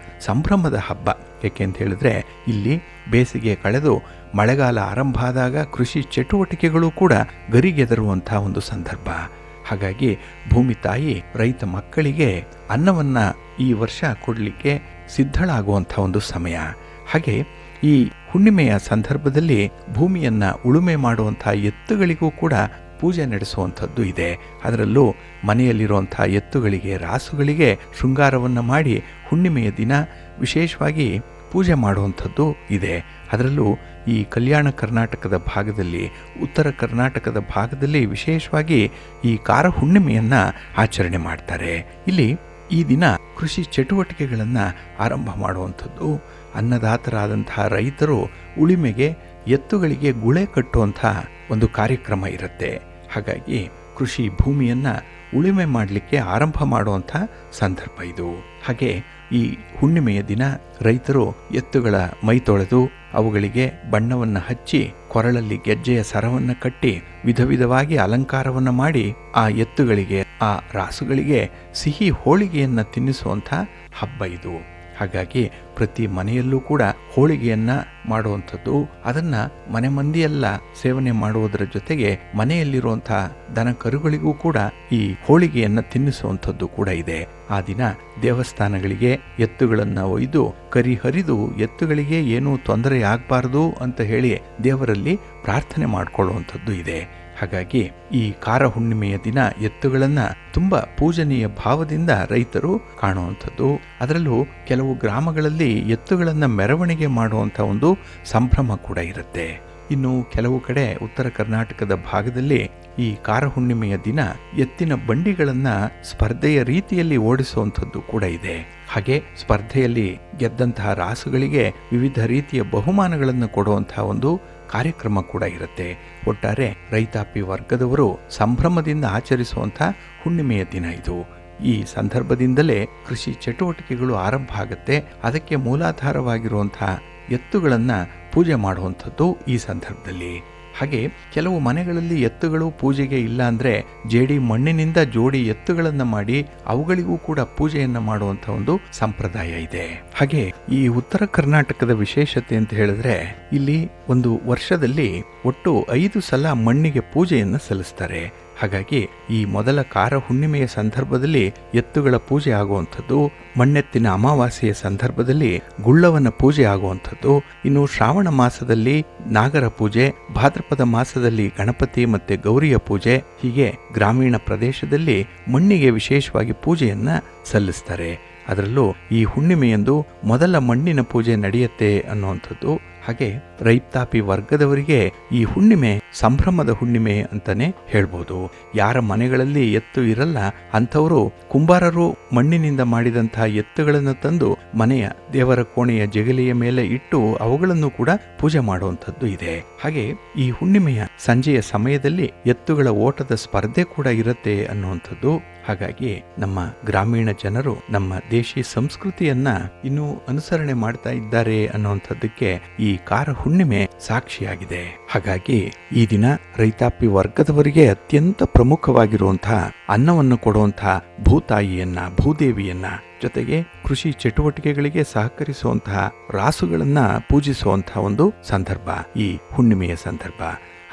ಸಂಭ್ರಮದ ಹಬ್ಬ. ಏಕೆ ಅಂತ ಹೇಳಿದ್ರೆ ಇಲ್ಲಿ ಬೇಸಿಗೆ ಕಳೆದು ಮಳೆಗಾಲ ಆರಂಭ ಆದಾಗ ಕೃಷಿ ಚಟುವಟಿಕೆಗಳು ಕೂಡ ಗರಿಗೆದರುವಂಥ ಒಂದು ಸಂದರ್ಭ. ಹಾಗಾಗಿ ಭೂಮಿ ತಾಯಿ ರೈತ ಮಕ್ಕಳಿಗೆ ಅನ್ನವನ್ನು ಈ ವರ್ಷ ಕೊಡಲಿಕ್ಕೆ ಸಿದ್ಧಳಾಗುವಂಥ ಒಂದು ಸಮಯ. ಹಾಗೆ ಈ ಹುಣ್ಣಿಮೆಯ ಸಂದರ್ಭದಲ್ಲಿ ಭೂಮಿಯನ್ನು ಉಳುಮೆ ಮಾಡುವಂಥ ಎತ್ತುಗಳಿಗೂ ಕೂಡ ಪೂಜೆ ನಡೆಸುವಂಥದ್ದು ಇದೆ. ಅದರಲ್ಲೂ ಮನೆಯಲ್ಲಿರುವಂಥ ಎತ್ತುಗಳಿಗೆ, ರಾಸುಗಳಿಗೆ ಶೃಂಗಾರವನ್ನು ಮಾಡಿ ಹುಣ್ಣಿಮೆಯ ದಿನ ವಿಶೇಷವಾಗಿ ಪೂಜೆ ಮಾಡುವಂಥದ್ದು ಇದೆ. ಅದರಲ್ಲೂ ಈ ಕಲ್ಯಾಣ ಕರ್ನಾಟಕದ ಭಾಗದಲ್ಲಿ, ಉತ್ತರ ಕರ್ನಾಟಕದ ಭಾಗದಲ್ಲಿ ವಿಶೇಷವಾಗಿ ಈ ಕಾರ ಹುಣ್ಣಿಮೆಯನ್ನು ಆಚರಣೆ ಮಾಡ್ತಾರೆ. ಇಲ್ಲಿ ಈ ದಿನ ಕೃಷಿ ಚಟುವಟಿಕೆಗಳನ್ನು ಆರಂಭ ಮಾಡುವಂಥದ್ದು. ಅನ್ನದಾತರಾದಂತಹ ರೈತರು ಉಳಿಮೆಗೆ ಎತ್ತುಗಳಿಗೆ ಗುಳೆ ಕಟ್ಟುವಂಥ ಒಂದು ಕಾರ್ಯಕ್ರಮ ಇರುತ್ತೆ. ಹಾಗಾಗಿ ಕೃಷಿ ಭೂಮಿಯನ್ನು ಉಳುಮೆ ಮಾಡಲಿಕ್ಕೆ ಆರಂಭ ಮಾಡುವಂಥ ಸಂದರ್ಭ ಇದು. ಹಾಗೆ ಈ ಹುಣ್ಣಿಮೆಯ ದಿನ ರೈತರು ಎತ್ತುಗಳ ಮೈ ತೊಳೆದು ಅವುಗಳಿಗೆ ಬಣ್ಣವನ್ನು ಹಚ್ಚಿ ಕೊರಳಲ್ಲಿ ಗೆಜ್ಜೆಯ ಸರವನ್ನು ಕಟ್ಟಿ ವಿಧ ವಿಧವಾಗಿ ಅಲಂಕಾರವನ್ನು ಮಾಡಿ ಆ ಎತ್ತುಗಳಿಗೆ, ಆ ರಾಸುಗಳಿಗೆ ಸಿಹಿ ಹೋಳಿಗೆಯನ್ನು ತಿನ್ನಿಸುವಂಥ ಹಬ್ಬ ಇದು. ಹಾಗಾಗಿ ಪ್ರತಿ ಮನೆಯಲ್ಲೂ ಕೂಡ ಹೋಳಿಗೆಯನ್ನು ಮಾಡುವಂಥದ್ದು, ಅದನ್ನು ಮನೆ ಮಂದಿಯೆಲ್ಲ ಸೇವನೆ ಮಾಡುವುದರ ಜೊತೆಗೆ ಮನೆಯಲ್ಲಿರುವಂಥ ದನ ಕರುಗಳಿಗೂ ಕೂಡ ಈ ಹೋಳಿಗೆಯನ್ನು ತಿನ್ನಿಸುವಂಥದ್ದು ಕೂಡ ಇದೆ. ಆ ದಿನ ದೇವಸ್ಥಾನಗಳಿಗೆ ಎತ್ತುಗಳನ್ನು ಒಯ್ದು ಕರಿ ಹರಿದು ಎತ್ತುಗಳಿಗೆ ಏನೂ ತೊಂದರೆ ಆಗಬಾರ್ದು ಅಂತ ಹೇಳಿ ದೇವರಲ್ಲಿ ಪ್ರಾರ್ಥನೆ ಮಾಡಿಕೊಳ್ಳುವಂಥದ್ದು ಇದೆ. ಹಾಗಾಗಿ ಈ ಕಾರ ಹುಣ್ಣಿಮೆಯ ದಿನ ಎತ್ತುಗಳನ್ನು ತುಂಬ ಪೂಜನೀಯ ಭಾವದಿಂದ ರೈತರು ಕಾಣುವಂಥದ್ದು. ಅದರಲ್ಲೂ ಕೆಲವು ಗ್ರಾಮಗಳಲ್ಲಿ ಎತ್ತುಗಳನ್ನು ಮೆರವಣಿಗೆ ಮಾಡುವಂಥ ಒಂದು ಸಂಭ್ರಮ ಕೂಡ ಇರುತ್ತೆ. ಇನ್ನು ಕೆಲವು ಕಡೆ ಉತ್ತರ ಕರ್ನಾಟಕದ ಭಾಗದಲ್ಲಿ ಈ ಕಾರ ಹುಣ್ಣಿಮೆಯ ದಿನ ಎತ್ತಿನ ಬಂಡಿಗಳನ್ನು ಸ್ಪರ್ಧೆಯ ರೀತಿಯಲ್ಲಿ ಓಡಿಸುವಂಥದ್ದು ಕೂಡ ಇದೆ. ಹಾಗೆ ಸ್ಪರ್ಧೆಯಲ್ಲಿ ಗೆದ್ದಂತಹ ರಾಸುಗಳಿಗೆ ವಿವಿಧ ರೀತಿಯ ಬಹುಮಾನಗಳನ್ನು ಕೊಡುವಂತಹ ಒಂದು ಕಾರ್ಯಕ್ರಮ ಕೂಡ ಇರುತ್ತೆ. ಒಟ್ಟಾರೆ ರೈತಾಪಿ ವರ್ಗದವರು ಸಂಭ್ರಮದಿಂದ ಆಚರಿಸುವಂಥ ಹುಣ್ಣಿಮೆಯ ದಿನ ಇದು. ಈ ಸಂದರ್ಭದಿಂದಲೇ ಕೃಷಿ ಚಟುವಟಿಕೆಗಳು ಆರಂಭ ಆಗುತ್ತೆ. ಅದಕ್ಕೆ ಮೂಲಾಧಾರವಾಗಿರುವಂಥ ಎತ್ತುಗಳನ್ನು ಪೂಜೆ ಮಾಡುವಂಥದ್ದು ಈ ಸಂದರ್ಭದಲ್ಲಿ. ಹಾಗೆ ಕೆಲವು ಮನೆಗಳಲ್ಲಿ ಎತ್ತುಗಳು ಪೂಜೆಗೆ ಇಲ್ಲ ಅಂದರೆ ಜೇಡಿ ಮಣ್ಣಿನಿಂದ ಜೋಡಿ ಎತ್ತುಗಳನ್ನು ಮಾಡಿ ಅವುಗಳಿಗೂ ಕೂಡ ಪೂಜೆಯನ್ನು ಮಾಡುವಂಥ ಒಂದು ಸಂಪ್ರದಾಯ ಇದೆ. ಹಾಗೆ ಈ ಉತ್ತರ ಕರ್ನಾಟಕದ ವಿಶೇಷತೆ ಅಂತ ಹೇಳಿದ್ರೆ ಇಲ್ಲಿ ಒಂದು ವರ್ಷದಲ್ಲಿ ಒಟ್ಟು 5 ಸಲ ಮಣ್ಣಿಗೆ ಪೂಜೆಯನ್ನು ಸಲ್ಲಿಸ್ತಾರೆ. ಹಾಗಾಗಿ ಈ ಮೊದಲ ಕಾರ ಹುಣ್ಣಿಮೆಯ ಸಂದರ್ಭದಲ್ಲಿ ಎತ್ತುಗಳ ಪೂಜೆ ಆಗುವಂಥದ್ದು, ಮಣ್ಣೆತ್ತಿನ ಅಮಾವಾಸ್ಯೆಯ ಸಂದರ್ಭದಲ್ಲಿ ಗುಳ್ಳವನ ಪೂಜೆ ಆಗುವಂಥದ್ದು, ಇನ್ನು ಶ್ರಾವಣ ಮಾಸದಲ್ಲಿ ನಾಗರ ಪೂಜೆ, ಭಾದ್ರಪದ ಮಾಸದಲ್ಲಿ ಗಣಪತಿ ಮತ್ತೆ ಗೌರಿಯ ಪೂಜೆ, ಹೀಗೆ ಗ್ರಾಮೀಣ ಪ್ರದೇಶದಲ್ಲಿ ಮಣ್ಣಿಗೆ ವಿಶೇಷವಾಗಿ ಪೂಜೆಯನ್ನ ಸಲ್ಲಿಸ್ತಾರೆ. ಅದರಲ್ಲೂ ಈ ಹುಣ್ಣಿಮೆಯಂದು ಮೊದಲ ಮಣ್ಣಿನ ಪೂಜೆ ನಡೆಯುತ್ತೆ ಅನ್ನುವಂಥದ್ದು. ಹಾಗೆ ರೈತಾಪಿ ವರ್ಗದವರಿಗೆ ಈ ಹುಣ್ಣಿಮೆ ಸಂಭ್ರಮದ ಹುಣ್ಣಿಮೆ ಅಂತಾನೆ ಹೇಳ್ಬೋದು. ಯಾರ ಮನೆಗಳಲ್ಲಿ ಎತ್ತು ಇರಲ್ಲ ಅಂಥವರು ಕುಂಬಾರರು ಮಣ್ಣಿನಿಂದ ಮಾಡಿದಂತಹ ಎತ್ತುಗಳನ್ನು ತಂದು ಮನೆಯ ದೇವರ ಕೋಣೆಯ ಜಗಲಿಯ ಮೇಲೆ ಇಟ್ಟು ಅವುಗಳನ್ನು ಕೂಡ ಪೂಜೆ ಮಾಡುವಂಥದ್ದು ಇದೆ. ಹಾಗೆ ಈ ಹುಣ್ಣಿಮೆಯ ಸಂಜೆಯ ಸಮಯದಲ್ಲಿ ಎತ್ತುಗಳ ಓಟದ ಸ್ಪರ್ಧೆ ಕೂಡ ಇರುತ್ತೆ ಅನ್ನುವಂಥದ್ದು. ಹಾಗಾಗಿ ನಮ್ಮ ಗ್ರಾಮೀಣ ಜನರು ನಮ್ಮ ದೇಶಿ ಸಂಸ್ಕೃತಿಯನ್ನ ಇನ್ನೂ ಅನುಸರಣೆ ಮಾಡ್ತಾ ಇದ್ದಾರೆ ಅನ್ನುವಂಥದ್ದಕ್ಕೆ ಈ ಕಾರ ಹುಣ್ಣಿಮೆ ಸಾಕ್ಷಿಯಾಗಿದೆ. ಹಾಗಾಗಿ ಈ ದಿನ ರೈತಾಪಿ ವರ್ಗದವರಿಗೆ ಅತ್ಯಂತ ಪ್ರಮುಖವಾಗಿರುವಂತಹ ಅನ್ನವನ್ನು ಕೊಡುವಂತಹ ಭೂತಾಯಿಯನ್ನ, ಭೂದೇವಿಯನ್ನ, ಜೊತೆಗೆ ಕೃಷಿ ಚಟುವಟಿಕೆಗಳಿಗೆ ಸಹಕರಿಸುವಂತಹ ರಾಸುಗಳನ್ನ ಪೂಜಿಸುವಂತಹ ಒಂದು ಸಂದರ್ಭ ಈ ಹುಣ್ಣಿಮೆಯ ಸಂದರ್ಭ.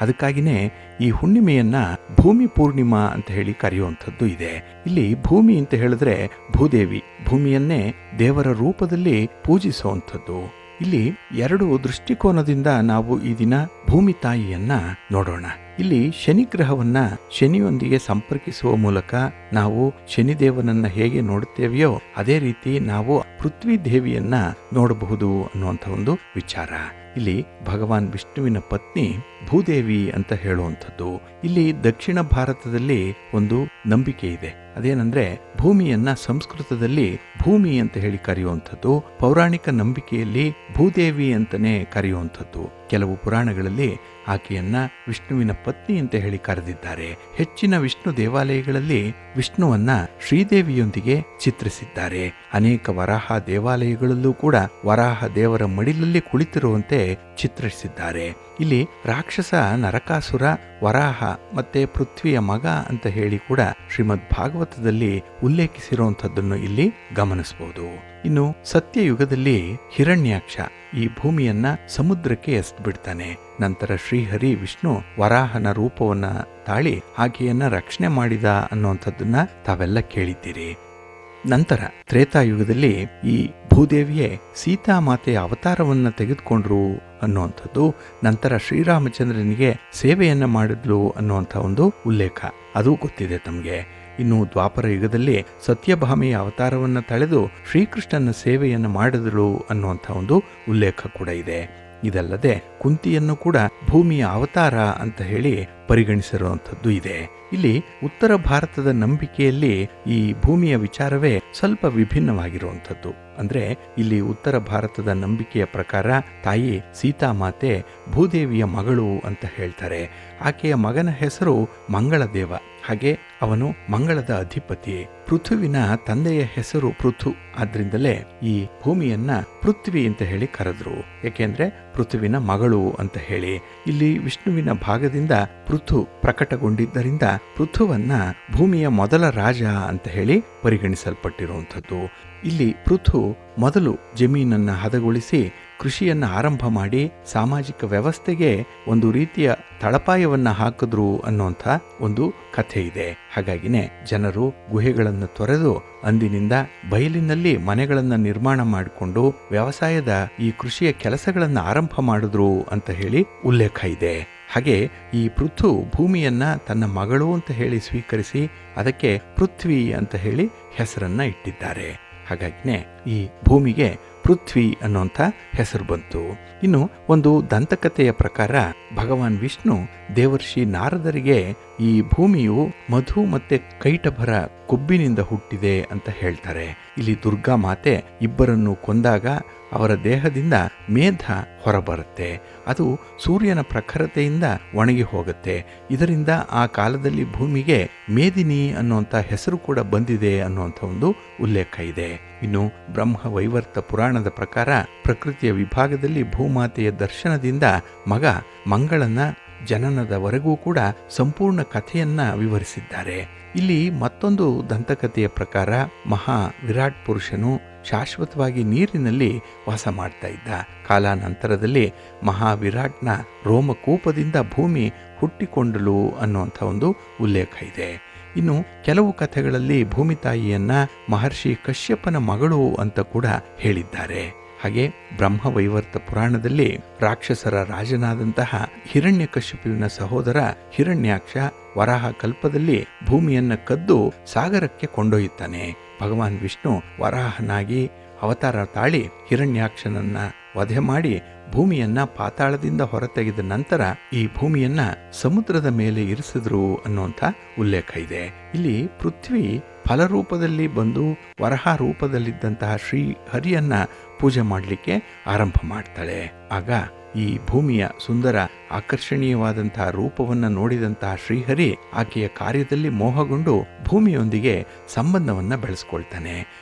ಅದಕ್ಕಾಗಿನೇ ಈ ಹುಣ್ಣಿಮೆಯನ್ನ ಭೂಮಿ ಪೂರ್ಣಿಮಾ ಅಂತ ಹೇಳಿ ಕರೆಯುವಂಥದ್ದು ಇದೆ. ಇಲ್ಲಿ ಭೂಮಿ ಅಂತ ಹೇಳಿದ್ರೆ ಭೂದೇವಿ, ಭೂಮಿಯನ್ನೇ ದೇವರ ರೂಪದಲ್ಲಿ ಪೂಜಿಸುವಂಥದ್ದು. ಇಲ್ಲಿ 2 ದೃಷ್ಟಿಕೋನದಿಂದ ನಾವು ಈ ದಿನ ಭೂಮಿ ತಾಯಿಯನ್ನ ನೋಡೋಣ. ಇಲ್ಲಿ ಶನಿಗ್ರಹವನ್ನ ಶನಿಯೊಂದಿಗೆ ಸಂಪರ್ಕಿಸುವ ಮೂಲಕ ನಾವು ಶನಿದೇವನನ್ನ ಹೇಗೆ ನೋಡುತ್ತೇವೆಯೋ ಅದೇ ರೀತಿ ನಾವು ಪೃಥ್ವಿ ದೇವಿಯನ್ನ ನೋಡಬಹುದು ಅನ್ನುವಂಥ ಒಂದು ವಿಚಾರ. ಇಲ್ಲಿ ಭಗವಾನ್ ವಿಷ್ಣುವಿನ ಪತ್ನಿ ಭೂದೇವಿ ಅಂತ ಹೇಳುವಂಥದ್ದು. ಇಲ್ಲಿ ದಕ್ಷಿಣ ಭಾರತದಲ್ಲಿ ಒಂದು ನಂಬಿಕೆ ಇದೆ. ಅದೇನಂದ್ರೆ ಭೂಮಿಯನ್ನ ಸಂಸ್ಕೃತದಲ್ಲಿ ಭೂಮಿ ಅಂತ ಹೇಳಿ ಕರೆಯುವಂಥದ್ದು, ಪೌರಾಣಿಕ ನಂಬಿಕೆಯಲ್ಲಿ ಭೂದೇವಿ ಅಂತಾನೆ ಕರೆಯುವಂಥದ್ದು. ಕೆಲವು ಪುರಾಣಗಳಲ್ಲಿ ಆಕೆಯನ್ನ ವಿಷ್ಣುವಿನ ಪತ್ನಿ ಅಂತ ಹೇಳಿ ಕರೆದಿದ್ದಾರೆ. ಹೆಚ್ಚಿನ ವಿಷ್ಣು ದೇವಾಲಯಗಳಲ್ಲಿ ವಿಷ್ಣುವನ್ನ ಶ್ರೀದೇವಿಯೊಂದಿಗೆ ಚಿತ್ರಿಸಿದ್ದಾರೆ. ಅನೇಕ ವರಾಹ ದೇವಾಲಯಗಳಲ್ಲೂ ಕೂಡ ವರಾಹ ದೇವರ ಮಡಿಲಲ್ಲಿ ಕುಳಿತಿರುವಂತೆ ಚಿತ್ರಿಸಿದ್ದಾರೆ. ಇಲ್ಲಿ ರಾಕ್ಷಸ ನರಕಾಸುರ ವರಾಹ ಮತ್ತೆ ಪೃಥ್ವಿಯ ಮಗ ಅಂತ ಹೇಳಿ ಕೂಡ ಶ್ರೀಮದ್ ಭಾಗವತದಲ್ಲಿ ಉಲ್ಲೇಖಿಸಿರುವಂತದ್ದನ್ನು ಇಲ್ಲಿ ಗಮನಿಸಬಹುದು. ಇನ್ನು ಸತ್ಯಯುಗದಲ್ಲಿ ಹಿರಣ್ಯಾಕ್ಷ ಈ ಭೂಮಿಯನ್ನ ಸಮುದ್ರಕ್ಕೆ ಎಸೆದ್ಬಿಡ್ತಾನೆ. ನಂತರ ಶ್ರೀಹರಿ ವಿಷ್ಣು ವರಾಹನ ರೂಪವನ್ನ ತಾಳಿ ಆಕೆಯನ್ನ ರಕ್ಷಣೆ ಮಾಡಿದ ಅನ್ನುವಂಥದ್ದನ್ನ ತಾವೆಲ್ಲ ಕೇಳಿದ್ದೀರಿ. ನಂತರ ತ್ರೇತಾಯುಗದಲ್ಲಿ ಈ ಭೂದೇವಿಯೇ ಸೀತಾಮಾತೆಯ ಅವತಾರವನ್ನ ತೆಗೆದುಕೊಂಡ್ರು ಅನ್ನುವಂಥದ್ದು. ನಂತರ ಶ್ರೀರಾಮಚಂದ್ರನಿಗೆ ಸೇವೆಯನ್ನ ಮಾಡಿದ್ಲು ಅನ್ನುವಂಥ ಒಂದು ಉಲ್ಲೇಖ ಅದು ಗೊತ್ತಿದೆ ತಮಗೆ. ಇನ್ನು ದ್ವಾಪರ ಯುಗದಲ್ಲಿ ಸತ್ಯಭಾಮೆಯ ಅವತಾರವನ್ನು ತಳೆದು ಶ್ರೀಕೃಷ್ಣನ ಸೇವೆಯನ್ನು ಮಾಡಿದಳು ಅನ್ನುವಂಥ ಒಂದು ಉಲ್ಲೇಖ ಕೂಡ ಇದೆ. ಇದಲ್ಲದೆ ಕುಂತಿಯನ್ನು ಕೂಡ ಭೂಮಿಯ ಅವತಾರ ಅಂತ ಹೇಳಿ ಪರಿಗಣಿಸಿರುವಂಥದ್ದು ಇದೆ. ಇಲ್ಲಿ ಉತ್ತರ ಭಾರತದ ನಂಬಿಕೆಯಲ್ಲಿ ಈ ಭೂಮಿಯ ವಿಚಾರವೇ ಸ್ವಲ್ಪ ವಿಭಿನ್ನವಾಗಿರುವಂಥದ್ದು. ಅಂದ್ರೆ ಇಲ್ಲಿ ಉತ್ತರ ಭಾರತದ ನಂಬಿಕೆಯ ಪ್ರಕಾರ ತಾಯಿ ಸೀತಾಮಾತೆ ಭೂದೇವಿಯ ಮಗಳು ಅಂತ ಹೇಳ್ತಾರೆ. ಆಕೆಯ ಮಗನ ಹೆಸರು ಮಂಗಳದೇವ, ಹಾಗೆ ಅವನು ಮಂಗಳದ ಅಧಿಪತಿ. ಪೃಥುವಿನ ತಂದೆಯ ಹೆಸರು ಪೃಥು, ಆದ್ರಿಂದಲೇ ಈ ಭೂಮಿಯನ್ನ ಪೃಥ್ವಿ ಅಂತ ಹೇಳಿ ಕರೆದ್ರು. ಯಾಕೆಂದ್ರೆ ಪೃಥುವಿನ ಮಗಳು ಅಂತ ಹೇಳಿ. ಇಲ್ಲಿ ವಿಷ್ಣುವಿನ ಭಾಗದಿಂದ ಪೃಥು ಪ್ರಕಟಗೊಂಡಿದ್ದರಿಂದ ಪೃಥುವನ್ನ ಭೂಮಿಯ ಮೊದಲ ರಾಜ ಅಂತ ಹೇಳಿ ಪರಿಗಣಿಸಲ್ಪಟ್ಟಿರುವಂಥದ್ದು. ಇಲ್ಲಿ ಪೃಥು ಮೊದಲು ಜಮೀನನ್ನ ಹದಗೊಳಿಸಿ ಕೃಷಿಯನ್ನ ಆರಂಭ ಮಾಡಿ ಸಾಮಾಜಿಕ ವ್ಯವಸ್ಥೆಗೆ ಒಂದು ರೀತಿಯ ತಳಪಾಯವನ್ನ ಹಾಕಿದ್ರು ಅನ್ನುವಂಥ ಒಂದು ಕಥೆ ಇದೆ. ಹಾಗಾಗಿನೇ ಜನರು ಗುಹೆಗಳನ್ನು ತೊರೆದು ಅಂದಿನಿಂದ ಬಯಲಿನಲ್ಲಿ ಮನೆಗಳನ್ನ ನಿರ್ಮಾಣ ಮಾಡಿಕೊಂಡು ವ್ಯವಸಾಯದ ಈ ಕೃಷಿಯ ಕೆಲಸಗಳನ್ನ ಆರಂಭ ಮಾಡಿದ್ರು ಅಂತ ಹೇಳಿ ಉಲ್ಲೇಖ ಇದೆ. ಹಾಗೆ ಈ ಪೃಥು ಭೂಮಿಯನ್ನ ತನ್ನ ಮಗಳು ಅಂತ ಹೇಳಿ ಸ್ವೀಕರಿಸಿ ಅದಕ್ಕೆ ಪೃಥ್ವಿ ಅಂತ ಹೇಳಿ ಹೆಸರನ್ನ ಇಟ್ಟಿದ್ದಾರೆ. ಹಾಗಾಗಿನೇ ಈ ಭೂಮಿಗೆ ಪೃಥ್ವಿ ಅನ್ನುವಂಥ ಹೆಸರು ಬಂತು. ಇನ್ನು ಒಂದು ದಂತಕಥೆಯ ಪ್ರಕಾರ ಭಗವಾನ್ ವಿಷ್ಣು ದೇವರ್ಷಿ ನಾರದರಿಗೆ ಈ ಭೂಮಿಯು ಮಧು ಮತ್ತೆ ಕೈಟಭರ ಕೊಬ್ಬಿನಿಂದ ಹುಟ್ಟಿದೆ ಅಂತ ಹೇಳ್ತಾರೆ. ಇಲ್ಲಿ ದುರ್ಗಾ ಮಾತೆ ಇಬ್ಬರನ್ನು ಕೊಂದಾಗ ಅವರ ದೇಹದಿಂದ ಮೇಧ ಹೊರಬರುತ್ತೆ. ಅದು ಸೂರ್ಯನ ಪ್ರಖರತೆಯಿಂದ ಒಣಗಿ ಹೋಗುತ್ತೆ. ಇದರಿಂದ ಆ ಕಾಲದಲ್ಲಿ ಭೂಮಿಗೆ ಮೇದಿನಿ ಅನ್ನುವಂಥ ಹೆಸರು ಕೂಡ ಬಂದಿದೆ ಅನ್ನುವಂಥ ಒಂದು ಉಲ್ಲೇಖ ಇದೆ. ಇನ್ನು ಬ್ರಹ್ಮ ವೈವರ್ತ ಪುರಾಣದ ಪ್ರಕಾರ ಪ್ರಕೃತಿಯ ವಿಭಾಗದಲ್ಲಿ ಭೂಮಾತೆಯ ದರ್ಶನದಿಂದ ಮಗ ಮಂಗಳನ ಜನನದವರೆಗೂ ಕೂಡ ಸಂಪೂರ್ಣ ಕಥೆಯನ್ನ ವಿವರಿಸಿದ್ದಾರೆ. ಇಲ್ಲಿ ಮತ್ತೊಂದು ದಂತಕಥೆಯ ಪ್ರಕಾರ ಮಹಾ ವಿರಾಟ್ ಪುರುಷನು ಶಾಶ್ವತವಾಗಿ ನೀರಿನಲ್ಲಿ ವಾಸ ಮಾಡ್ತಾ ಇದ್ದ. ಕಾಲಾನಂತರದಲ್ಲಿ ಮಹಾವಿರಾಟ್ನ ರೋಮಕೂಪದಿಂದ ಭೂಮಿ ಹುಟ್ಟಿಕೊಂಡಳು ಅನ್ನುವಂಥ ಒಂದು ಉಲ್ಲೇಖ ಇದೆ. ಇನ್ನು ಕೆಲವು ಕಥೆಗಳಲ್ಲಿ ಭೂಮಿ ತಾಯಿಯನ್ನ ಮಹರ್ಷಿ ಕಶ್ಯಪನ ಮಗಳು ಅಂತ ಕೂಡ ಹೇಳಿದ್ದಾರೆ. ಹಾಗೆ ಬ್ರಹ್ಮವೈವರ್ತ ಪುರಾಣದಲ್ಲಿ ರಾಕ್ಷಸರ ರಾಜನಾದಂತಹ ಹಿರಣ್ಯಕಶ್ಯಪುವಿನ ಸಹೋದರ ಹಿರಣ್ಯಾಕ್ಷ ವರಾಹ ಕಲ್ಪದಲ್ಲಿ ಭೂಮಿಯನ್ನ ಕದ್ದು ಸಾಗರಕ್ಕೆ ಕೊಂಡೊಯ್ಯುತ್ತಾನೆ. ಭಗವಾನ್ ವಿಷ್ಣು ವರಾಹನಾಗಿ ಅವತಾರ ತಾಳಿ ಹಿರಣ್ಯಾಕ್ಷನನ್ನ ವಧೆ ಮಾಡಿ ಭೂಮಿಯನ್ನ ಪಾತಾಳದಿಂದ ಹೊರತೆಗೆದ ನಂತರ ಈ ಭೂಮಿಯನ್ನ ಸಮುದ್ರದ ಮೇಲೆ ಇರಿಸಿದ್ರು ಅನ್ನುವಂಥ ಉಲ್ಲೇಖ ಇದೆ. ಇಲ್ಲಿ ಪೃಥ್ವಿ ಫಲರೂಪದಲ್ಲಿ ಬಂದು ವರಹ ರೂಪದಲ್ಲಿದ್ದಂತಹ ಶ್ರೀ ಹರಿಯನ್ನ ಪೂಜೆ ಮಾಡಲಿಕ್ಕೆ ಆರಂಭ ಮಾಡ್ತಾಳೆ. ಆಗ ಈ ಭೂಮಿಯ ಸುಂದರ ಆಕರ್ಷಣೀಯವಾದಂತಹ ರೂಪವನ್ನು ನೋಡಿದಂತಹ ಶ್ರೀಹರಿ ಆಕೆಯ ಕಾರ್ಯದಲ್ಲಿ ಮೋಹಗೊಂಡು ಭೂಮಿಯೊಂದಿಗೆ ಸಂಬಂಧವನ್ನು ಬೆಳೆಸ್ಕೊಳ್ತಾನೆ.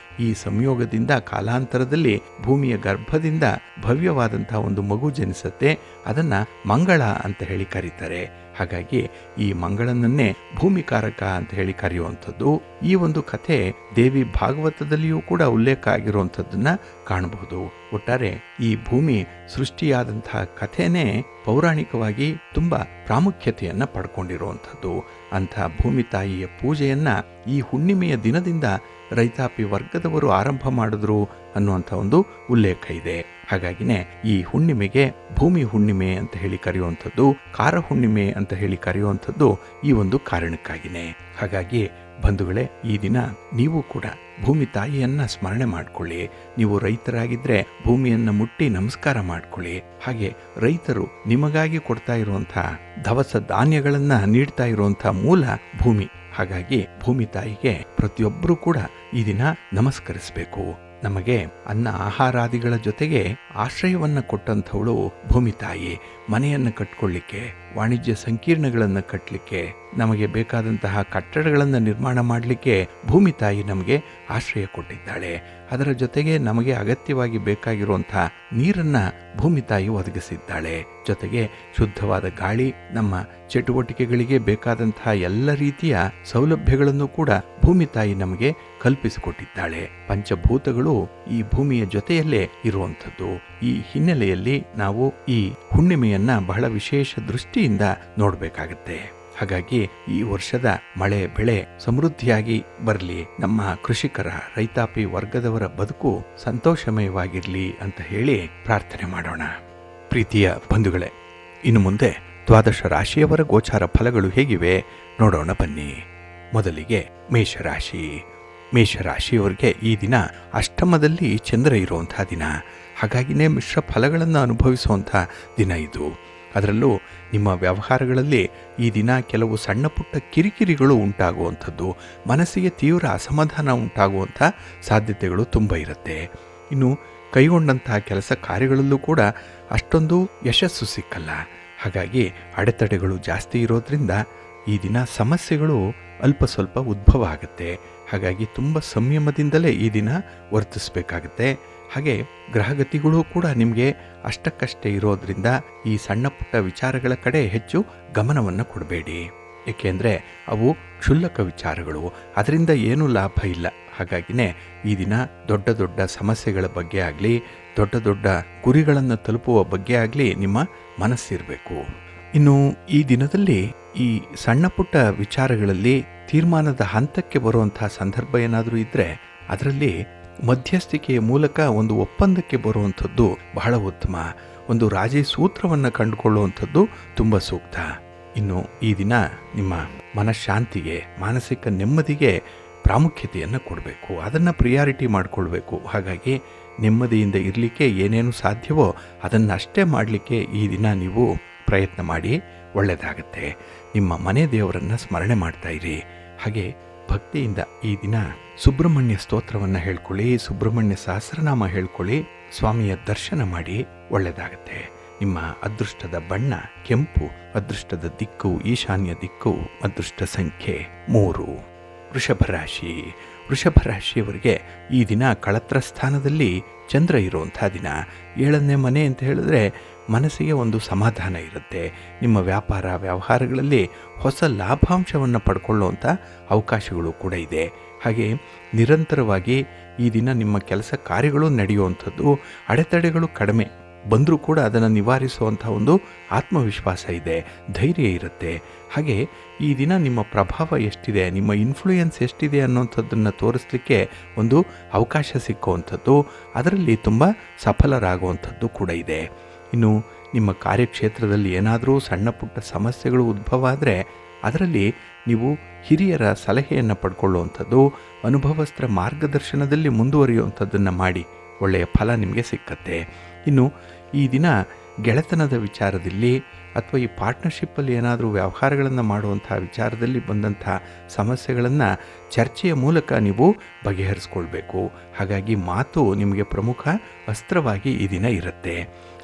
ಈ ಸಂಯೋಗದಿಂದ ಕಾಲಾಂತರದಲ್ಲಿ ಭೂಮಿಯ ಗರ್ಭದಿಂದ ಭವ್ಯವಾದಂತಹ ಒಂದು ಮಗು ಜನಿಸುತ್ತೆ. ಅದನ್ನ ಮಂಗಳ ಅಂತ ಹೇಳಿ ಕರೀತಾರೆ. ಹಾಗಾಗಿ ಈ ಮಂಗಳನನ್ನೇ ಭೂಮಿಕಾರಕ ಅಂತ ಹೇಳಿ ಕರೆಯುವಂಥದ್ದು. ಈ ಒಂದು ಕಥೆ ದೇವಿ ಭಾಗವತದಲ್ಲಿಯೂ ಕೂಡ ಉಲ್ಲೇಖ ಆಗಿರುವಂಥದ್ದನ್ನ ಕಾಣಬಹುದು. ಒಟ್ಟಾರೆ ಈ ಭೂಮಿ ಸೃಷ್ಟಿಯಾದಂತಹ ಕಥೆನೇ ಪೌರಾಣಿಕವಾಗಿ ತುಂಬಾ ಪ್ರಾಮುಖ್ಯತೆಯನ್ನ ಪಡ್ಕೊಂಡಿರುವಂಥದ್ದು. ಅಂಥ ಭೂಮಿ ತಾಯಿಯ ಪೂಜೆಯನ್ನ ಈ ಹುಣ್ಣಿಮೆಯ ದಿನದಿಂದ ರೈತಾಪಿ ವರ್ಗದವರು ಆರಂಭ ಮಾಡಿದ್ರು ಅನ್ನುವಂಥ ಒಂದು ಉಲ್ಲೇಖ ಇದೆ. ಹಾಗಾಗಿನೇ ಈ ಹುಣ್ಣಿಮೆಗೆ ಭೂಮಿ ಹುಣ್ಣಿಮೆ ಅಂತ ಹೇಳಿ ಕರೆಯುವಂಥದ್ದು, ಕಾರ ಹುಣ್ಣಿಮೆ ಅಂತ ಹೇಳಿ ಕರೆಯುವಂಥದ್ದು ಈ ಒಂದು ಕಾರಣಕ್ಕಾಗಿನೇ. ಹಾಗಾಗಿ ಬಂಧುಗಳೇ, ಈ ದಿನ ನೀವು ಕೂಡ ಭೂಮಿ ತಾಯಿಯನ್ನ ಸ್ಮರಣೆ ಮಾಡ್ಕೊಳ್ಳಿ. ನೀವು ರೈತರಾಗಿದ್ರೆ ಭೂಮಿಯನ್ನ ಮುಟ್ಟಿ ನಮಸ್ಕಾರ ಮಾಡ್ಕೊಳ್ಳಿ. ಹಾಗೆ ರೈತರು ನಿಮಗಾಗಿ ಕೊಡ್ತಾ ಇರುವಂತಹ ದವಸ ಧಾನ್ಯಗಳನ್ನ ನೀಡ್ತಾ ಇರುವಂತಹ ಮೂಲ ಭೂಮಿ. ಹಾಗಾಗಿ ಭೂಮಿ ತಾಯಿಗೆ ಪ್ರತಿಯೊಬ್ಬರೂ ಕೂಡ ಈ ದಿನ ನಮಸ್ಕರಿಸಬೇಕು. ನಮಗೆ ಅನ್ನ ಆಹಾರಾದಿಗಳ ಜೊತೆಗೆ ಆಶ್ರಯವನ್ನ ಕೊಟ್ಟಂಥವಳು ಭೂಮಿ ತಾಯಿ. ಮನೆಯನ್ನು ಕಟ್ಕೊಳ್ಳಿಕ್ಕೆ, ವಾಣಿಜ್ಯ ಸಂಕೀರ್ಣಗಳನ್ನು ಕಟ್ಟಲಿಕ್ಕೆ, ನಮಗೆ ಬೇಕಾದಂತಹ ಕಟ್ಟಡಗಳನ್ನು ನಿರ್ಮಾಣ ಮಾಡಲಿಕ್ಕೆ ಭೂಮಿ ತಾಯಿ ನಮಗೆ ಆಶ್ರಯ ಕೊಟ್ಟಿದ್ದಾಳೆ. ಅದರ ಜೊತೆಗೆ ನಮಗೆ ಅಗತ್ಯವಾಗಿ ಬೇಕಾಗಿರುವಂತಹ ನೀರನ್ನ ಭೂಮಿ ತಾಯಿ ಒದಗಿಸಿದ್ದಾಳೆ. ಜೊತೆಗೆ ಶುದ್ಧವಾದ ಗಾಳಿ, ನಮ್ಮ ಚಟುವಟಿಕೆಗಳಿಗೆ ಬೇಕಾದಂತಹ ಎಲ್ಲ ರೀತಿಯ ಸೌಲಭ್ಯಗಳನ್ನು ಕೂಡ ಭೂಮಿ ತಾಯಿ ನಮಗೆ ಕಲ್ಪಿಸಿಕೊಟ್ಟಿದ್ದಾಳೆ. ಪಂಚಭೂತಗಳು ಈ ಭೂಮಿಯ ಜೊತೆಯಲ್ಲೇ ಇರುವಂಥದ್ದು. ಈ ಹಿನ್ನೆಲೆಯಲ್ಲಿ ನಾವು ಈ ಹುಣ್ಣಿಮೆಯನ್ನ ಬಹಳ ವಿಶೇಷ ದೃಷ್ಟಿಯಿಂದ ನೋಡಬೇಕಾಗತ್ತೆ. ಹಾಗಾಗಿ ಈ ವರ್ಷದ ಮಳೆ ಬೆಳೆ ಸಮೃದ್ಧಿಯಾಗಿ ಬರಲಿ, ನಮ್ಮ ಕೃಷಿಕರ ರೈತಾಪಿ ವರ್ಗದವರ ಬದುಕು ಸಂತೋಷಮಯವಾಗಿರಲಿ ಅಂತ ಹೇಳಿ ಪ್ರಾರ್ಥನೆ ಮಾಡೋಣ. ಪ್ರೀತಿಯ ಬಂಧುಗಳೇ, ಇನ್ನು ಮುಂದೆ ದ್ವಾದಶ ರಾಶಿಯವರ ಗೋಚಾರ ಫಲಗಳು ಹೇಗಿವೆ ನೋಡೋಣ ಬನ್ನಿ. ಮೊದಲಿಗೆ ಮೇಷರಾಶಿ. ಮೇಷರಾಶಿಯವರಿಗೆ ಈ ದಿನ ಅಷ್ಟಮದಲ್ಲಿ ಚಂದ್ರ ಇರುವಂತಹ ದಿನ. ಹಾಗಾಗಿನೇ ಮಿಶ್ರ ಫಲಗಳನ್ನು ಅನುಭವಿಸುವಂಥ ದಿನ ಇದು. ಅದರಲ್ಲೂ ನಿಮ್ಮ ವ್ಯವಹಾರಗಳಲ್ಲಿ ಈ ದಿನ ಕೆಲವು ಸಣ್ಣ ಪುಟ್ಟ ಕಿರಿಕಿರಿಗಳು ಉಂಟಾಗುವಂಥದ್ದು, ಮನಸ್ಸಿಗೆ ತೀವ್ರ ಅಸಮಾಧಾನ ಉಂಟಾಗುವಂಥ ಸಾಧ್ಯತೆಗಳು ತುಂಬ ಇರುತ್ತೆ. ಇನ್ನು ಕೈಗೊಂಡಂತಹ ಕೆಲಸ ಕಾರ್ಯಗಳಲ್ಲೂ ಕೂಡ ಅಷ್ಟೊಂದು ಯಶಸ್ಸು ಸಿಕ್ಕಲ್ಲ. ಹಾಗಾಗಿ ಅಡೆತಡೆಗಳು ಜಾಸ್ತಿ ಇರೋದ್ರಿಂದ ಈ ದಿನ ಸಮಸ್ಯೆಗಳು ಅಲ್ಪ ಸ್ವಲ್ಪ ಉದ್ಭವ ಆಗುತ್ತೆ. ಹಾಗಾಗಿ ತುಂಬ ಸಂಯಮದಿಂದಲೇ ಈ ದಿನ ವರ್ತಿಸಬೇಕಾಗುತ್ತೆ. ಹಾಗೆ ಗ್ರಹಗತಿಗಳು ಕೂಡ ನಿಮಗೆ ಅಷ್ಟಕ್ಕಷ್ಟೇ ಇರೋದ್ರಿಂದ ಈ ಸಣ್ಣ ಪುಟ್ಟ ವಿಚಾರಗಳ ಕಡೆ ಹೆಚ್ಚು ಗಮನವನ್ನು ಕೊಡಬೇಡಿ. ಏಕೆಂದರೆ ಅವು ಕ್ಷುಲ್ಲಕ ವಿಚಾರಗಳು, ಅದರಿಂದ ಏನೂ ಲಾಭ ಇಲ್ಲ. ಹಾಗಾಗಿನೇ ಈ ದಿನ ದೊಡ್ಡ ದೊಡ್ಡ ಸಮಸ್ಯೆಗಳ ಬಗ್ಗೆ ಆಗಲಿ, ದೊಡ್ಡ ದೊಡ್ಡ ಗುರಿಗಳನ್ನು ತಲುಪುವ ಬಗ್ಗೆ ಆಗಲಿ ನಿಮ್ಮ ಮನಸ್ಸಿರಬೇಕು. ಇನ್ನು ಈ ದಿನದಲ್ಲಿ ಈ ಸಣ್ಣ ಪುಟ್ಟ ವಿಚಾರಗಳಲ್ಲಿ ತೀರ್ಮಾನದ ಹಂತಕ್ಕೆ ಬರುವಂತಹ ಸಂದರ್ಭ ಏನಾದರೂ ಇದ್ದರೆ ಅದರಲ್ಲಿ ಮಧ್ಯಸ್ಥಿಕೆಯ ಮೂಲಕ ಒಂದು ಒಪ್ಪಂದಕ್ಕೆ ಬರುವಂಥದ್ದು ಬಹಳ ಉತ್ತಮ. ಒಂದು ರಾಜಿ ಸೂತ್ರವನ್ನು ಕಂಡುಕೊಳ್ಳುವಂಥದ್ದು ತುಂಬ ಸೂಕ್ತ. ಇನ್ನು ಈ ದಿನ ನಿಮ್ಮ ಮನಃಶಾಂತಿಗೆ, ಮಾನಸಿಕ ನೆಮ್ಮದಿಗೆ ಪ್ರಾಮುಖ್ಯತೆಯನ್ನು ಕೊಡಬೇಕು, ಅದನ್ನು ಪ್ರಿಯಾರಿಟಿ ಮಾಡಿಕೊಳ್ಬೇಕು. ಹಾಗಾಗಿ ನೆಮ್ಮದಿಯಿಂದ ಇರಲಿಕ್ಕೆ ಏನೇನು ಸಾಧ್ಯವೋ ಅದನ್ನಷ್ಟೇ ಮಾಡಲಿಕ್ಕೆ ಈ ದಿನ ನೀವು ಪ್ರಯತ್ನ ಮಾಡಿ, ಒಳ್ಳೆಯದಾಗತ್ತೆ. ನಿಮ್ಮ ಮನೆ ದೇವರನ್ನು ಸ್ಮರಣೆ ಮಾಡ್ತಾ ಇರಿ. ಹಾಗೆ ಭಕ್ತಿಯಿಂದ ಈ ದಿನ ಸುಬ್ರಹ್ಮಣ್ಯ ಸ್ತೋತ್ರವನ್ನು ಹೇಳ್ಕೊಳ್ಳಿ, ಸುಬ್ರಹ್ಮಣ್ಯ ಸಹಸ್ರನಾಮ ಹೇಳ್ಕೊಳ್ಳಿ, ಸ್ವಾಮಿಯ ದರ್ಶನ ಮಾಡಿ, ಒಳ್ಳೆಯದಾಗತ್ತೆ. ನಿಮ್ಮ ಅದೃಷ್ಟದ ಬಣ್ಣ ಕೆಂಪು, ಅದೃಷ್ಟದ ದಿಕ್ಕು ಈಶಾನ್ಯ ದಿಕ್ಕು, ಅದೃಷ್ಟ ಸಂಖ್ಯೆ 3. ವೃಷಭ ರಾಶಿ. ವೃಷಭ ರಾಶಿಯವರಿಗೆ ಈ ದಿನ ಕಳತ್ರ ಸ್ಥಾನದಲ್ಲಿ ಚಂದ್ರ ಇರುವಂಥ ದಿನ. 7ನೇ ಮನೆ ಅಂತ ಹೇಳಿದ್ರೆ ಮನಸ್ಸಿಗೆ ಒಂದು ಸಮಾಧಾನ ಇರುತ್ತೆ. ನಿಮ್ಮ ವ್ಯಾಪಾರ ವ್ಯವಹಾರಗಳಲ್ಲಿ ಹೊಸ ಲಾಭಾಂಶವನ್ನು ಪಡ್ಕೊಳ್ಳುವಂಥ ಅವಕಾಶಗಳು ಕೂಡ ಇದೆ. ಹಾಗೆ ನಿರಂತರವಾಗಿ ಈ ದಿನ ನಿಮ್ಮ ಕೆಲಸ ಕಾರ್ಯಗಳು ನಡೆಯುವಂಥದ್ದು, ಅಡೆತಡೆಗಳು ಕಡಿಮೆ ಬಂದರೂ ಕೂಡ ಅದನ್ನು ನಿವಾರಿಸುವಂಥ ಒಂದು ಆತ್ಮವಿಶ್ವಾಸ ಇದೆ, ಧೈರ್ಯ ಇರುತ್ತೆ. ಹಾಗೆ ಈ ದಿನ ನಿಮ್ಮ ಪ್ರಭಾವ ಎಷ್ಟಿದೆ, ನಿಮ್ಮ ಇನ್ಫ್ಲೂಯೆನ್ಸ್ ಎಷ್ಟಿದೆ ಅನ್ನೋಂಥದ್ದನ್ನು ತೋರಿಸಲಿಕ್ಕೆ ಒಂದು ಅವಕಾಶ ಸಿಕ್ಕುವಂಥದ್ದು, ಅದರಲ್ಲಿ ತುಂಬ ಸಫಲರಾಗುವಂಥದ್ದು ಕೂಡ ಇದೆ. ಇನ್ನು ನಿಮ್ಮ ಕಾರ್ಯಕ್ಷೇತ್ರದಲ್ಲಿ ಏನಾದರೂ ಸಣ್ಣ ಪುಟ್ಟ ಸಮಸ್ಯೆಗಳು ಉದ್ಭವ ಆದರೆ ಅದರಲ್ಲಿ ನೀವು ಹಿರಿಯರ ಸಲಹೆಯನ್ನು ಪಡ್ಕೊಳ್ಳುವಂಥದ್ದು, ಅನುಭವಸ್ಥ ಮಾರ್ಗದರ್ಶನದಲ್ಲಿ ಮುಂದುವರಿಯುವಂಥದ್ದನ್ನು ಮಾಡಿ ಒಳ್ಳೆಯ ಫಲ ನಿಮಗೆ ಸಿಕ್ಕತ್ತೆ. ಇನ್ನು ಈ ದಿನ ಗೆಳೆತನದ ವಿಚಾರದಲ್ಲಿ ಅಥವಾ ಈ ಪಾರ್ಟ್ನರ್ಶಿಪ್ಪಲ್ಲಿ ಏನಾದರೂ ವ್ಯವಹಾರಗಳನ್ನು ಮಾಡುವಂಥ ವಿಚಾರದಲ್ಲಿ ಬಂದಂಥ ಸಮಸ್ಯೆಗಳನ್ನು ಚರ್ಚೆಯ ಮೂಲಕ ನೀವು ಬಗೆಹರಿಸ್ಕೊಳ್ಬೇಕು. ಹಾಗಾಗಿ ಮಾತು ನಿಮಗೆ ಪ್ರಮುಖ ಅಸ್ತ್ರವಾಗಿ ಈ ದಿನ ಇರುತ್ತೆ.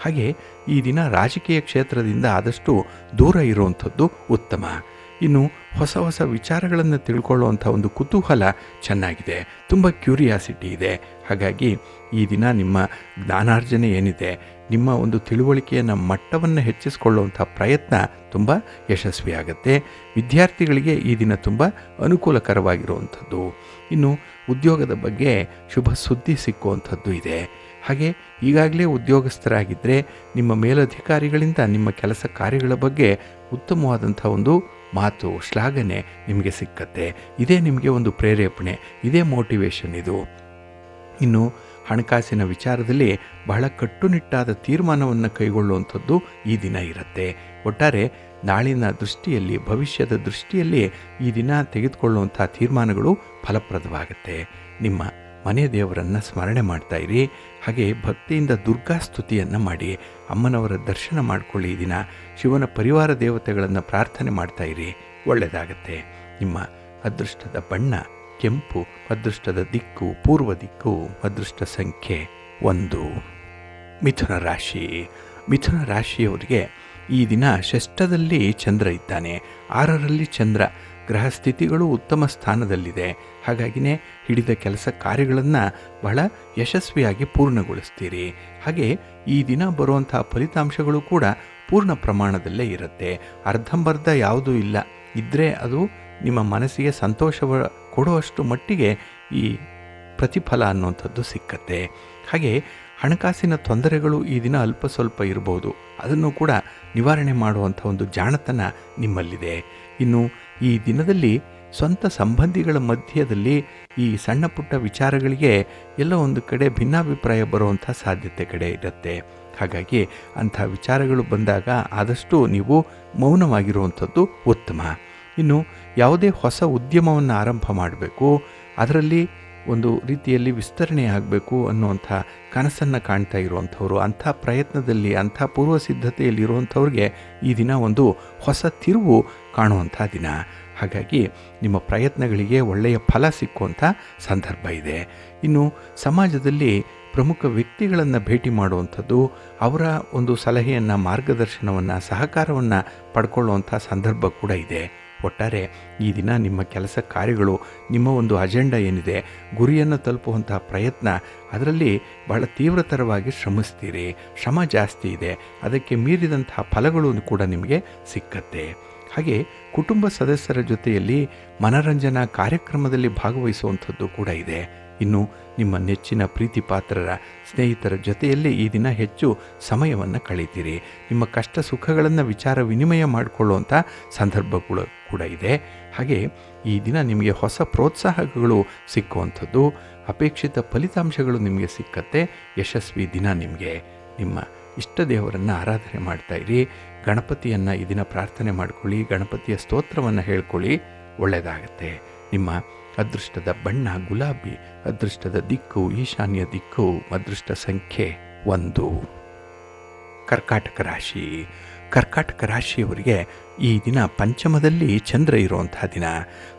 ಹಾಗೆ ಈ ದಿನ ರಾಜಕೀಯ ಕ್ಷೇತ್ರದಿಂದ ಆದಷ್ಟು ದೂರ ಇರುವಂಥದ್ದು ಉತ್ತಮ. ಇನ್ನು ಹೊಸ ಹೊಸ ವಿಚಾರಗಳನ್ನು ತಿಳ್ಕೊಳ್ಳುವಂಥ ಒಂದು ಕುತೂಹಲ ಚೆನ್ನಾಗಿದೆ, ತುಂಬ ಕ್ಯೂರಿಯಾಸಿಟಿ ಇದೆ. ಹಾಗಾಗಿ ಈ ದಿನ ನಿಮ್ಮ ಜ್ಞಾನಾರ್ಜನೆ ಏನಿದೆ, ನಿಮ್ಮ ಒಂದು ತಿಳುವಳಿಕೆಯನ್ನು ಮಟ್ಟವನ್ನು ಹೆಚ್ಚಿಸಿಕೊಳ್ಳುವಂಥ ಪ್ರಯತ್ನ ತುಂಬ ಯಶಸ್ವಿಯಾಗತ್ತೆ. ವಿದ್ಯಾರ್ಥಿಗಳಿಗೆ ಈ ದಿನ ತುಂಬ ಅನುಕೂಲಕರವಾಗಿರುವಂಥದ್ದು. ಇನ್ನು ಉದ್ಯೋಗದ ಬಗ್ಗೆ ಶುಭ ಸುದ್ದಿ ಸಿಕ್ಕುವಂಥದ್ದು ಇದೆ. ಹಾಗೆ ಈಗಾಗಲೇ ಉದ್ಯೋಗಸ್ಥರಾಗಿದ್ದರೆ ನಿಮ್ಮ ಮೇಲಧಿಕಾರಿಗಳಿಂದ ನಿಮ್ಮ ಕೆಲಸ ಕಾರ್ಯಗಳ ಬಗ್ಗೆ ಉತ್ತಮವಾದಂಥ ಒಂದು ಮಾತು, ಶ್ಲಾಘನೆ ನಿಮಗೆ ಸಿಕ್ಕತ್ತೆ. ಇದೇ ನಿಮಗೆ ಒಂದು ಪ್ರೇರೇಪಣೆ, ಇದೇ ಮೋಟಿವೇಶನ್ ಇದು. ಇನ್ನು ಹಣಕಾಸಿನ ವಿಚಾರದಲ್ಲಿ ಬಹಳ ಕಟ್ಟುನಿಟ್ಟಾದ ತೀರ್ಮಾನವನ್ನು ಕೈಗೊಳ್ಳುವಂಥದ್ದು ಈ ದಿನ ಇರುತ್ತೆ. ಒಟ್ಟಾರೆ ನಾಳಿನ ದೃಷ್ಟಿಯಲ್ಲಿ, ಭವಿಷ್ಯದ ದೃಷ್ಟಿಯಲ್ಲಿ ಈ ದಿನ ತೆಗೆದುಕೊಳ್ಳುವಂಥ ತೀರ್ಮಾನಗಳು ಫಲಪ್ರದವಾಗುತ್ತೆ. ನಿಮ್ಮ ಮನೆ ದೇವರನ್ನು ಸ್ಮರಣೆ ಮಾಡ್ತಾ ಇರಿ. ಹಾಗೆ ಭಕ್ತಿಯಿಂದ ದುರ್ಗಾ ಸ್ತುತಿಯನ್ನು ಮಾಡಿ ಅಮ್ಮನವರ ದರ್ಶನ ಮಾಡಿಕೊಳ್ಳಿ. ಈ ದಿನ ಶಿವನ ಪರಿವಾರ ದೇವತೆಗಳನ್ನು ಪ್ರಾರ್ಥನೆ ಮಾಡ್ತಾ ಇರಿ, ಒಳ್ಳೆಯದಾಗತ್ತೆ. ನಿಮ್ಮ ಅದೃಷ್ಟದ ಬಣ್ಣ ಕೆಂಪು, ಅದೃಷ್ಟದ ದಿಕ್ಕು ಪೂರ್ವ ದಿಕ್ಕು, ಅದೃಷ್ಟ ಸಂಖ್ಯೆ 1. ಮಿಥುನ ರಾಶಿ. ಮಿಥುನ ರಾಶಿಯವರಿಗೆ ಈ ದಿನ ಷಷ್ಠದಲ್ಲಿ ಚಂದ್ರ ಇದ್ದಾನೆ, 6ರಲ್ಲಿ ಚಂದ್ರ. ಗ್ರಹ ಸ್ಥಿತಿಗಳು ಉತ್ತಮ ಸ್ಥಾನದಲ್ಲಿದೆ. ಹಾಗಾಗಿನೇ ಹಿಡಿದ ಕೆಲಸ ಕಾರ್ಯಗಳನ್ನು ಬಹಳ ಯಶಸ್ವಿಯಾಗಿ ಪೂರ್ಣಗೊಳಿಸ್ತೀರಿ. ಹಾಗೆ ಈ ದಿನ ಬರುವಂಥ ಫಲಿತಾಂಶಗಳು ಕೂಡ ಪೂರ್ಣ ಪ್ರಮಾಣದಲ್ಲೇ ಇರುತ್ತೆ. ಅರ್ಧಂಬರ್ಧ ಯಾವುದೂ ಇಲ್ಲ, ಇದ್ದರೆ ಅದು ನಿಮ್ಮ ಮನಸ್ಸಿಗೆ ಸಂತೋಷ ಕೊಡುವಷ್ಟು ಮಟ್ಟಿಗೆ ಈ ಪ್ರತಿಫಲ ಅನ್ನುವಂಥದ್ದು ಸಿಕ್ಕತ್ತೆ. ಹಾಗೆ ಹಣಕಾಸಿನ ತೊಂದರೆಗಳು ಈ ದಿನ ಅಲ್ಪ ಸ್ವಲ್ಪ ಇರಬಹುದು, ಅದನ್ನು ಕೂಡ ನಿವಾರಣೆ ಮಾಡುವಂಥ ಒಂದು ಜಾಣತನ ನಿಮ್ಮಲ್ಲಿದೆ. ಇನ್ನು ಈ ದಿನದಲ್ಲಿ ಸ್ವಂತ ಸಂಬಂಧಿಗಳ ಮಧ್ಯದಲ್ಲಿ ಈ ಸಣ್ಣ ಪುಟ್ಟ ವಿಚಾರಗಳಿಗೆ ಎಲ್ಲೋ ಒಂದು ಕಡೆ ಭಿನ್ನಾಭಿಪ್ರಾಯ ಬರುವಂಥ ಸಾಧ್ಯತೆ ಕಡೆ ಇರುತ್ತೆ. ಹಾಗಾಗಿ ಅಂಥ ವಿಚಾರಗಳು ಬಂದಾಗ ಆದಷ್ಟು ನೀವು ಮೌನವಾಗಿರುವಂಥದ್ದು ಉತ್ತಮ. ಇನ್ನು ಯಾವುದೇ ಹೊಸ ಉದ್ಯಮವನ್ನು ಆರಂಭ ಮಾಡಬೇಕು, ಅದರಲ್ಲಿ ಒಂದು ರೀತಿಯಲ್ಲಿ ವಿಸ್ತರಣೆ ಆಗಬೇಕು ಅನ್ನುವಂಥ ಕನಸನ್ನು ಕಾಣ್ತಾ ಇರುವಂಥವ್ರು, ಅಂಥ ಪ್ರಯತ್ನದಲ್ಲಿ, ಅಂಥ ಪೂರ್ವ ಸಿದ್ಧತೆಯಲ್ಲಿ ಇರುವಂಥವ್ರಿಗೆ ಈ ದಿನ ಒಂದು ಹೊಸ ತಿರುವು ಕಾಣುವಂಥ ದಿನ. ಹಾಗಾಗಿ ನಿಮ್ಮ ಪ್ರಯತ್ನಗಳಿಗೆ ಒಳ್ಳೆಯ ಫಲ ಸಿಕ್ಕುವಂಥ ಸಂದರ್ಭ ಇದೆ. ಇನ್ನು ಸಮಾಜದಲ್ಲಿ ಪ್ರಮುಖ ವ್ಯಕ್ತಿಗಳನ್ನು ಭೇಟಿ ಮಾಡುವಂಥದ್ದು, ಅವರ ಒಂದು ಸಲಹೆಯನ್ನು, ಮಾರ್ಗದರ್ಶನವನ್ನು, ಸಹಕಾರವನ್ನು ಪಡ್ಕೊಳ್ಳುವಂಥ ಸಂದರ್ಭ ಕೂಡ ಇದೆ. ಒಟ್ಟಾರೆ ಈ ದಿನ ನಿಮ್ಮ ಕೆಲಸ ಕಾರ್ಯಗಳು, ನಿಮ್ಮ ಒಂದು ಅಜೆಂಡಾ ಏನಿದೆ, ಗುರಿಯನ್ನು ತಲುಪುವಂಥ ಪ್ರಯತ್ನ, ಅದರಲ್ಲಿ ಬಹಳ ತೀವ್ರತರವಾಗಿ ಶ್ರಮಿಸ್ತೀರಿ. ಶ್ರಮ ಜಾಸ್ತಿ ಇದೆ, ಅದಕ್ಕೆ ಮೀರಿದಂತಹ ಫಲಗಳು ಕೂಡ ನಿಮಗೆ ಸಿಕ್ಕತ್ತೆ. ಹಾಗೆ ಕುಟುಂಬ ಸದಸ್ಯರ ಜೊತೆಯಲ್ಲಿ ಮನರಂಜನಾ ಕಾರ್ಯಕ್ರಮದಲ್ಲಿ ಭಾಗವಹಿಸುವಂಥದ್ದು ಕೂಡ ಇದೆ. ಇನ್ನು ನಿಮ್ಮ ನೆಚ್ಚಿನ ಪ್ರೀತಿ ಪಾತ್ರರ ಸ್ನೇಹಿತರ ಜೊತೆಯಲ್ಲಿ ಈ ದಿನ ಹೆಚ್ಚು ಸಮಯವನ್ನು ಕಳೀತೀರಿ. ನಿಮ್ಮ ಕಷ್ಟ ಸುಖಗಳನ್ನು ವಿಚಾರ ವಿನಿಮಯ ಮಾಡಿಕೊಳ್ಳುವಂಥ ಸಂದರ್ಭಗಳು ಕೂಡ ಇದೆ. ಹಾಗೆ ಈ ದಿನ ನಿಮಗೆ ಹೊಸ ಪ್ರೋತ್ಸಾಹಗಳು ಸಿಕ್ಕುವಂಥದ್ದು, ಅಪೇಕ್ಷಿತ ಫಲಿತಾಂಶಗಳು ನಿಮಗೆ ಸಿಕ್ಕತ್ತೆ. ಯಶಸ್ವಿ ದಿನ ನಿಮಗೆ. ನಿಮ್ಮ ಇಷ್ಟ ದೇವರನ್ನು ಆರಾಧನೆ ಮಾಡ್ತಾ ಇರಿ. ಗಣಪತಿಯನ್ನು ಈ ದಿನ ಪ್ರಾರ್ಥನೆ ಮಾಡಿಕೊಳ್ಳಿ, ಗಣಪತಿಯ ಸ್ತೋತ್ರವನ್ನು ಹೇಳ್ಕೊಳ್ಳಿ, ಒಳ್ಳೆಯದಾಗತ್ತೆ. ನಿಮ್ಮ ಅದೃಷ್ಟದ ಬಣ್ಣ ಗುಲಾಬಿ, ಅದೃಷ್ಟದ ದಿಕ್ಕು ಈಶಾನ್ಯ ದಿಕ್ಕು, ಅದೃಷ್ಟ ಸಂಖ್ಯೆ 1. ಕರ್ಕಾಟಕ ರಾಶಿ. ಕರ್ಕಾಟಕ ರಾಶಿಯವರಿಗೆ ಈ ದಿನ ಪಂಚಮದಲ್ಲಿ ಚಂದ್ರ ಇರುವಂಥ ದಿನ.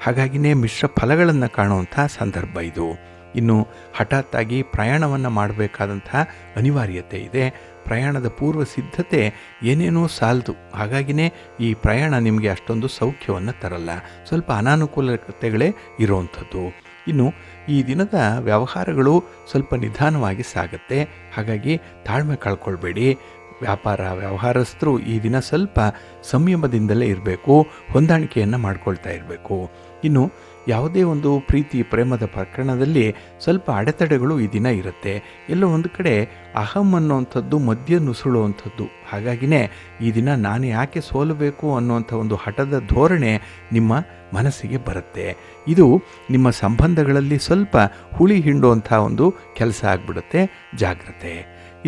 ಹಾಗಾಗಿನೇ ಮಿಶ್ರ ಫಲಗಳನ್ನು ಕಾಣುವಂಥ ಸಂದರ್ಭ ಇದು. ಇನ್ನು ಹಠಾತ್ತಾಗಿ ಪ್ರಯಾಣವನ್ನು ಮಾಡಬೇಕಾದಂಥ ಅನಿವಾರ್ಯತೆ ಇದೆ. ಪ್ರಯಾಣದ ಪೂರ್ವ ಸಿದ್ಧತೆ ಏನೇನೋ ಸಾಲದು. ಹಾಗಾಗಿನೇ ಈ ಪ್ರಯಾಣ ನಿಮಗೆ ಅಷ್ಟೊಂದು ಸೌಖ್ಯವನ್ನು ತರಲ್ಲ, ಸ್ವಲ್ಪ ಅನಾನುಕೂಲತೆಗಳೇ ಇರುವಂಥದ್ದು. ಇನ್ನು ಈ ದಿನದ ವ್ಯವಹಾರಗಳು ಸ್ವಲ್ಪ ನಿಧಾನವಾಗಿ ಸಾಗುತ್ತೆ. ಹಾಗಾಗಿ ತಾಳ್ಮೆ ಕಳ್ಕೊಳ್ಬೇಡಿ. ವ್ಯಾಪಾರ ವ್ಯವಹಾರಸ್ಥರು ಈ ದಿನ ಸ್ವಲ್ಪ ಸಂಯಮದಿಂದಲೇ ಇರಬೇಕು, ಹೊಂದಾಣಿಕೆಯನ್ನು ಮಾಡ್ಕೊಳ್ತಾ ಇರಬೇಕು. ಇನ್ನು ಯಾವುದೇ ಒಂದು ಪ್ರೀತಿ ಪ್ರೇಮದ ಪ್ರಕರಣದಲ್ಲಿ ಸ್ವಲ್ಪ ಅಡೆತಡೆಗಳು ಈ ದಿನ ಇರುತ್ತೆ. ಎಲ್ಲೋ ಒಂದು ಕಡೆ ಅಹಂ ಅನ್ನುವಂಥದ್ದು ಮಧ್ಯ ನುಸುಳುವಂಥದ್ದು. ಹಾಗಾಗಿನೇ ಈ ದಿನ ನಾನು ಯಾಕೆ ಸೋಲಬೇಕು ಅನ್ನುವಂಥ ಒಂದು ಹಠದ ಧೋರಣೆ ನಿಮ್ಮ ಮನಸ್ಸಿಗೆ ಬರುತ್ತೆ. ಇದು ನಿಮ್ಮ ಸಂಬಂಧಗಳಲ್ಲಿ ಸ್ವಲ್ಪ ಹುಳಿ ಹಿಂಡುವಂಥ ಒಂದು ಕೆಲಸ ಆಗಿಬಿಡುತ್ತೆ. ಜಾಗ್ರತೆ.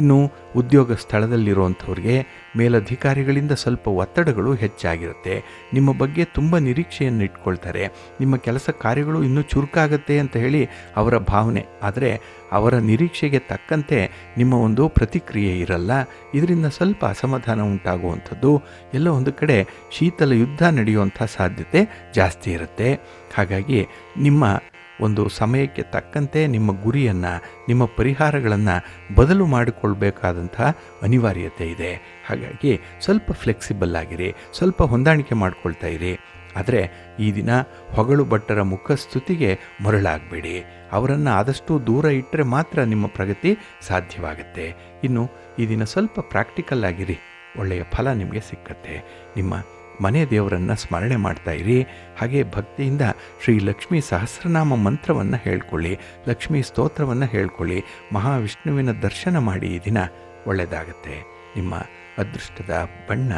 ಇನ್ನು ಉದ್ಯೋಗ ಸ್ಥಳದಲ್ಲಿರುವಂಥವ್ರಿಗೆ ಮೇಲಧಿಕಾರಿಗಳಿಂದ ಸ್ವಲ್ಪ ಒತ್ತಡಗಳು ಹೆಚ್ಚಾಗಿರುತ್ತೆ. ನಿಮ್ಮ ಬಗ್ಗೆ ತುಂಬ ನಿರೀಕ್ಷೆಯನ್ನು ಇಟ್ಕೊಳ್ತಾರೆ. ನಿಮ್ಮ ಕೆಲಸ ಕಾರ್ಯಗಳು ಇನ್ನೂ ಚುರುಕಾಗತ್ತೆ ಅಂತ ಹೇಳಿ ಅವರ ಭಾವನೆ. ಆದರೆ ಅವರ ನಿರೀಕ್ಷೆಗೆ ತಕ್ಕಂತೆ ನಿಮ್ಮ ಒಂದು ಪ್ರತಿಕ್ರಿಯೆ ಇರಲ್ಲ. ಇದರಿಂದ ಸ್ವಲ್ಪ ಅಸಮಾಧಾನ ಉಂಟಾಗುವಂಥದ್ದು, ಎಲ್ಲ ಒಂದು ಕಡೆ ಶೀತಲ ಯುದ್ಧ ನಡೆಯುವಂಥ ಸಾಧ್ಯತೆ ಜಾಸ್ತಿ ಇರುತ್ತೆ. ಹಾಗಾಗಿ ನಿಮ್ಮ ಒಂದು ಸಮಯಕ್ಕೆ ತಕ್ಕಂತೆ ನಿಮ್ಮ ಗುರಿಯನ್ನು, ನಿಮ್ಮ ಪರಿಹಾರಗಳನ್ನು ಬದಲು ಮಾಡಿಕೊಳ್ಬೇಕಾದಂಥ ಅನಿವಾರ್ಯತೆ ಇದೆ. ಹಾಗಾಗಿ ಸ್ವಲ್ಪ ಫ್ಲೆಕ್ಸಿಬಲ್ ಆಗಿರಿ, ಸ್ವಲ್ಪ ಹೊಂದಾಣಿಕೆ ಮಾಡ್ಕೊಳ್ತಾ ಇರಿ. ಆದರೆ ಈ ದಿನ ಹೊಗಳು ಭಟ್ಟರ ಮುಖಸ್ತುತಿಗೆ ಮರಳಾಗಬೇಡಿ. ಅವರನ್ನು ಆದಷ್ಟು ದೂರ ಇಟ್ಟರೆ ಮಾತ್ರ ನಿಮ್ಮ ಪ್ರಗತಿ ಸಾಧ್ಯವಾಗುತ್ತೆ. ಇನ್ನು ಈ ದಿನ ಸ್ವಲ್ಪ ಪ್ರಾಕ್ಟಿಕಲ್ ಆಗಿರಿ, ಒಳ್ಳೆಯ ಫಲ ನಿಮಗೆ ಸಿಕ್ಕತ್ತೆ. ನಿಮ್ಮ ಮನೆ ದೇವರನ್ನು ಸ್ಮರಣೆ ಮಾಡ್ತಾ ಇರಿ. ಹಾಗೆ ಭಕ್ತಿಯಿಂದ ಶ್ರೀ ಲಕ್ಷ್ಮೀ ಸಹಸ್ರನಾಮ ಮಂತ್ರವನ್ನು ಹೇಳ್ಕೊಳ್ಳಿ, ಲಕ್ಷ್ಮೀ ಸ್ತೋತ್ರವನ್ನು ಹೇಳ್ಕೊಳ್ಳಿ, ಮಹಾವಿಷ್ಣುವಿನ ದರ್ಶನ ಮಾಡಿ. ಈ ದಿನ ಒಳ್ಳೆಯದಾಗತ್ತೆ. ನಿಮ್ಮ ಅದೃಷ್ಟದ ಬಣ್ಣ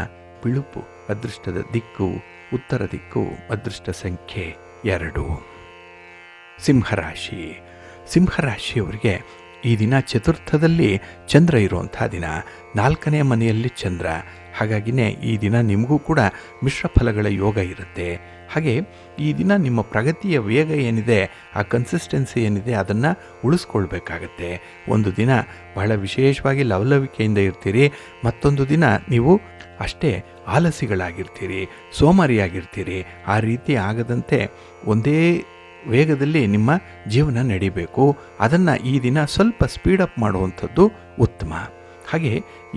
ಬಿಳುಪು, ಅದೃಷ್ಟದ ದಿಕ್ಕು ಉತ್ತರ ದಿಕ್ಕು, ಅದೃಷ್ಟ ಸಂಖ್ಯೆ 2. ಸಿಂಹರಾಶಿ. ಸಿಂಹರಾಶಿಯವರಿಗೆ ಈ ದಿನ ಚತುರ್ಥದಲ್ಲಿ ಚಂದ್ರ ಇರುವಂಥ ದಿನ, 4ನೇ ಮನೆಯಲ್ಲಿ ಚಂದ್ರ. ಹಾಗಾಗಿನೇ ಈ ದಿನ ನಿಮಗೂ ಕೂಡ ಮಿಶ್ರ ಫಲಗಳ ಯೋಗ ಇರುತ್ತೆ. ಹಾಗೆ ಈ ದಿನ ನಿಮ್ಮ ಪ್ರಗತಿಯ ವೇಗ ಏನಿದೆ, ಆ ಕನ್ಸಿಸ್ಟೆನ್ಸಿ ಏನಿದೆ, ಅದನ್ನು ಉಳಿಸ್ಕೊಳ್ಬೇಕಾಗತ್ತೆ. ಒಂದು ದಿನ ಬಹಳ ವಿಶೇಷವಾಗಿ ಲವಲವಿಕೆಯಿಂದ ಇರ್ತೀರಿ, ಮತ್ತೊಂದು ದಿನ ನೀವು ಅಷ್ಟೇ ಆಲಸಿಗಳಾಗಿರ್ತೀರಿ, ಸೋಮಾರಿಯಾಗಿರ್ತೀರಿ. ಆ ರೀತಿ ಆಗದಂತೆ ಒಂದೇ ವೇಗದಲ್ಲಿ ನಿಮ್ಮ ಜೀವನ ನಡಿಬೇಕು. ಅದನ್ನು ಈ ದಿನ ಸ್ವಲ್ಪ ಸ್ಪೀಡಪ್ ಮಾಡುವಂಥದ್ದು ಉತ್ತಮ. ಹಾಗೆ